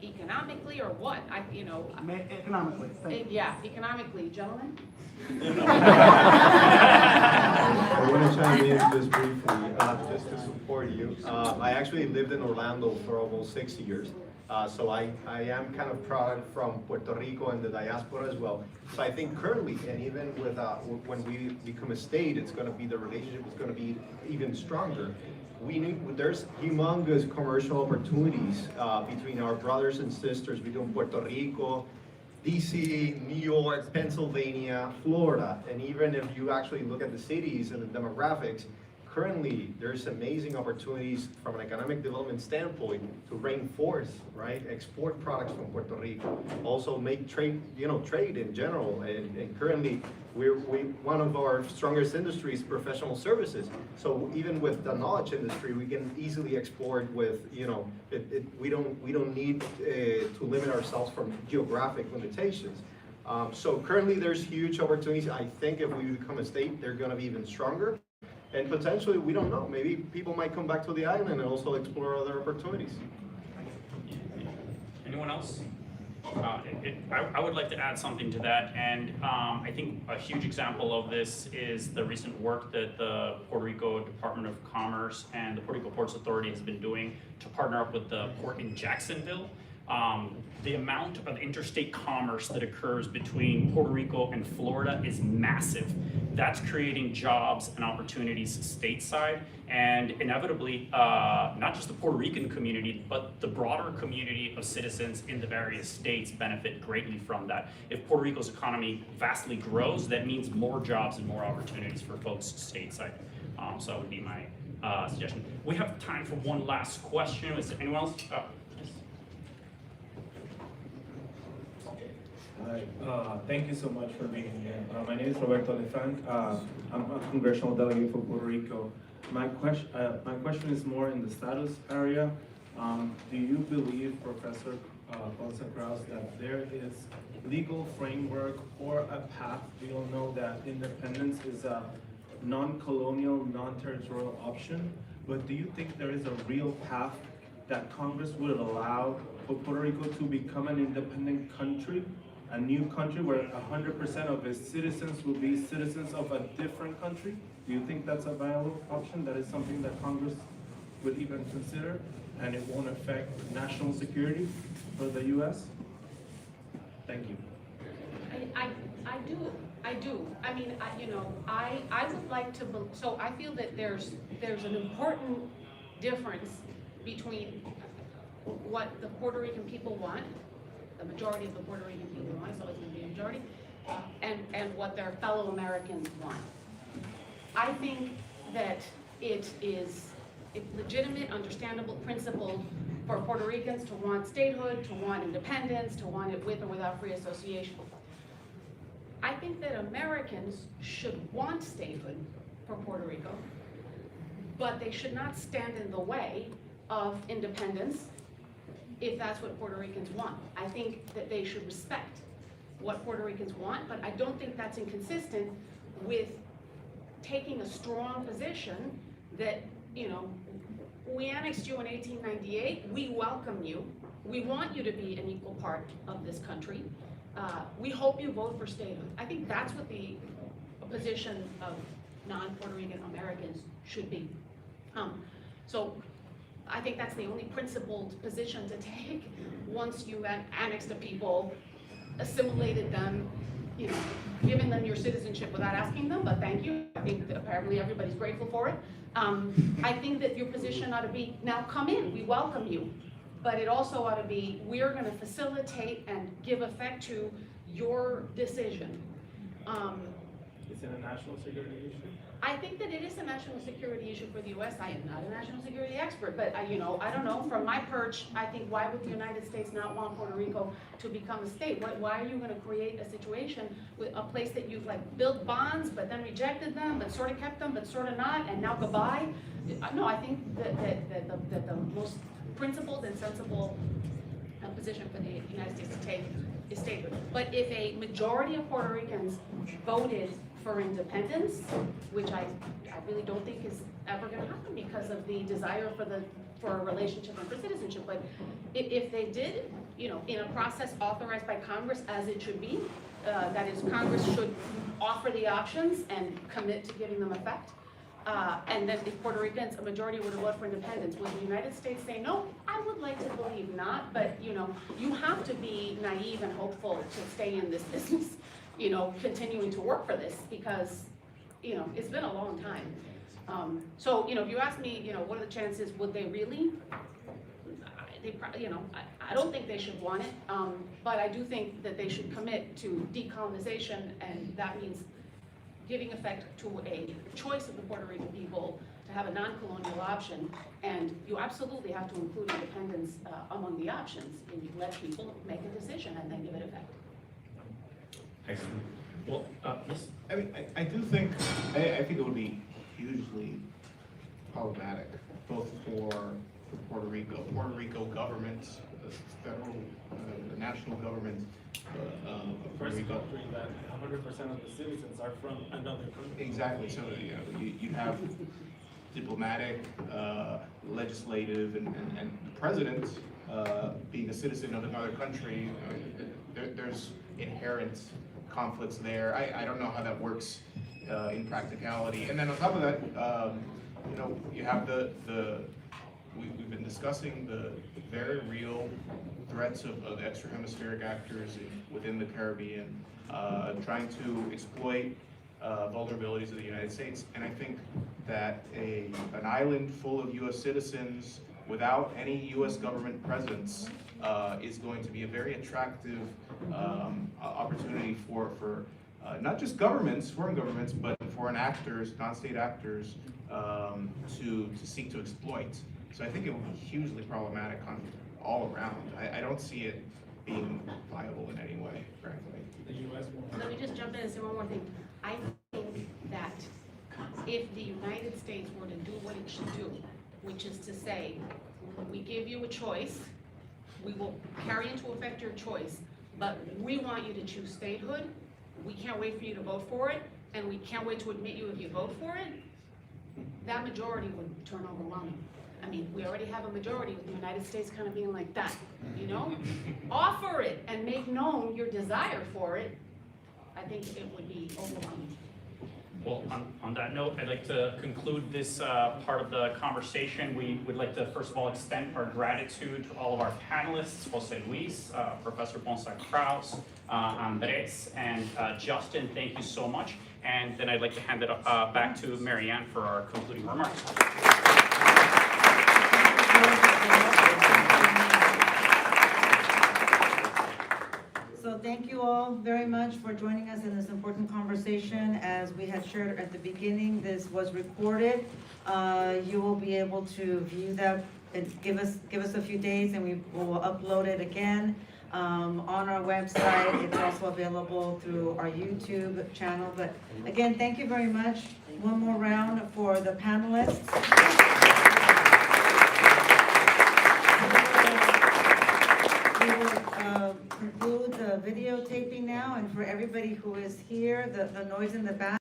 economically or what? Economically, thank you. Yeah, economically, gentlemen. I want to chime in just briefly, just to support you. I actually lived in Orlando for almost 6 years. So I am kind of proud from Puerto Rico and the diaspora as well. So I think currently, and even with when we become a state, the relationship is going to be even stronger. There's humongous commercial opportunities between our brothers and sisters between Puerto Rico, DC, New York, Pennsylvania, Florida, and even if you actually look at the cities and the demographics, currently there's amazing opportunities from an economic development standpoint to reinforce, right, export products from Puerto Rico, also make trade in general, and currently one of our strongest industries is professional services. So even with the knowledge industry, we can easily export with, we don't need to limit ourselves from geographic limitations. So currently there's huge opportunities. I think if we become a state, they're going to be even stronger. And potentially, we don't know, maybe people might come back to the island and also explore other opportunities. Anyone else? I would like to add something to that, and I think a huge example of this is the recent work that the Puerto Rico Department of Commerce and the Puerto Rico Ports Authority has been doing to partner up with the port in Jacksonville. The amount of interstate commerce that occurs between Puerto Rico and Florida is massive. That's creating jobs and opportunities stateside, and inevitably, not just the Puerto Rican community, but the broader community of citizens in the various states benefit greatly from that. If Puerto Rico's economy vastly grows, that means more jobs and more opportunities for folks stateside. So that would be my suggestion. We have time for one last question. Is there anyone else? Hi, thank you so much for being here. My name is Roberto Lefranc. I'm a congressional delegate for Puerto Rico. My question is more in the status area. Do you believe, Professor Ponsa-Kraus, that there is legal framework or a path? We all know that independence is a non-colonial, non-territorial option, but do you think there is a real path that Congress would allow for Puerto Rico to become an independent country, a new country where 100% of its citizens will be citizens of a different country? Do you think that's a viable option? That is something that Congress would even consider, and it won't affect national security for the U.S.? Thank you. I do. I mean, I would like to, so I feel that there's an important difference between what the Puerto Rican people want, the majority of the Puerto Rican people want, it's always going to be a majority, and what their fellow Americans want. I think that it is a legitimate, understandable principle for Puerto Ricans to want statehood, to want independence, to want it with or without free association. I think that Americans should want statehood for Puerto Rico, but they should not stand in the way of independence if that's what Puerto Ricans want. I think that they should respect what Puerto Ricans want, but I don't think that's inconsistent with taking a strong position that, we annexed you in 1898, we welcome you, we want you to be an equal part of this country. We hope you vote for statehood. I think that's what the position of non-Puerto Rican Americans should be. So I think that's the only principled position to take once you annexed the people, assimilated them, given them your citizenship without asking them, but thank you. I think that apparently everybody's grateful for it. I think that your position ought to be, now come in, we welcome you. But it also ought to be, we're gonna facilitate and give effect to your decision. Is it a national security issue? I think that it is a national security issue for the U.S. I am not a national security expert, but I don't know, from my perch, I think why would the United States not want Puerto Rico to become a state? Why are you gonna create a situation with a place that you've built bonds, but then rejected them, but sort of kept them, but sort of not, and now goodbye? No, I think that the most principled and sensible position for the United States to take is statehood. But if a majority of Puerto Ricans voted for independence, which I really don't think is ever going to happen because of the desire for a relationship and for citizenship, but if they did, in a process authorized by Congress as it should be, that is, Congress should offer the options and commit to giving them effect. And then if Puerto Ricans, a majority would vote for independence, would the United States say no? I would like to believe not, but you have to be naive and hopeful to stay in this business, continuing to work for this, because it's been a long time. So if you ask me, what are the chances? Would they really? I don't think they should want it, but I do think that they should commit to decolonization, and that means giving effect to a choice of the Puerto Rican people to have a non-colonial option, and you absolutely have to include independence among the options, and you let people make a decision and then give it effect. Excellent. Well, yes. I mean, I do think, I think it would be hugely problematic, both for Puerto Rico government, the federal, the national government, First country that 100% of the citizens are from another country. Exactly. So you have diplomatic, legislative, and the president being a citizen of another country. There's inherent conflicts there. I don't know how that works in practicality. And then on top of that, you have we've been discussing the very real threats of extra hemispheric actors within the Caribbean, trying to exploit vulnerabilities of the United States. And I think that an island full of U.S. citizens without any U.S. government presence is going to be a very attractive opportunity for not just governments, foreign governments, but foreign actors, non-state actors, to seek to exploit. So I think it would be hugely problematic all around. I don't see it being viable in any way, frankly. The U.S. Let me just jump in and say one more thing. I think that if the United States were to do what it should do, which is to say, we give you a choice, we will carry into effect your choice, but we want you to choose statehood, we can't wait for you to vote for it, and we can't wait to admit you if you vote for it, that majority would turn overwhelming. I mean, we already have a majority with the United States kind of being like that, you know? Offer it and make known your desire for it. I think it would be overwhelming. Well, on that note, I'd like to conclude this part of the conversation. We would like to, first of all, extend our gratitude to all of our panelists, Jose Luis, Professor Ponsa-Kraus, Andrés, and Justin. Thank you so much. And then I'd like to hand it back to Marianne for our concluding remarks. So thank you all very much for joining us in this important conversation. As we had shared at the beginning, this was recorded. You will be able to view that and give us a few days and we will upload it again on our website. It's also available through our YouTube channel. But again, thank you very much. One more round for the panelists. We will conclude the videotaping now, and for everybody who is here, the noise in the back.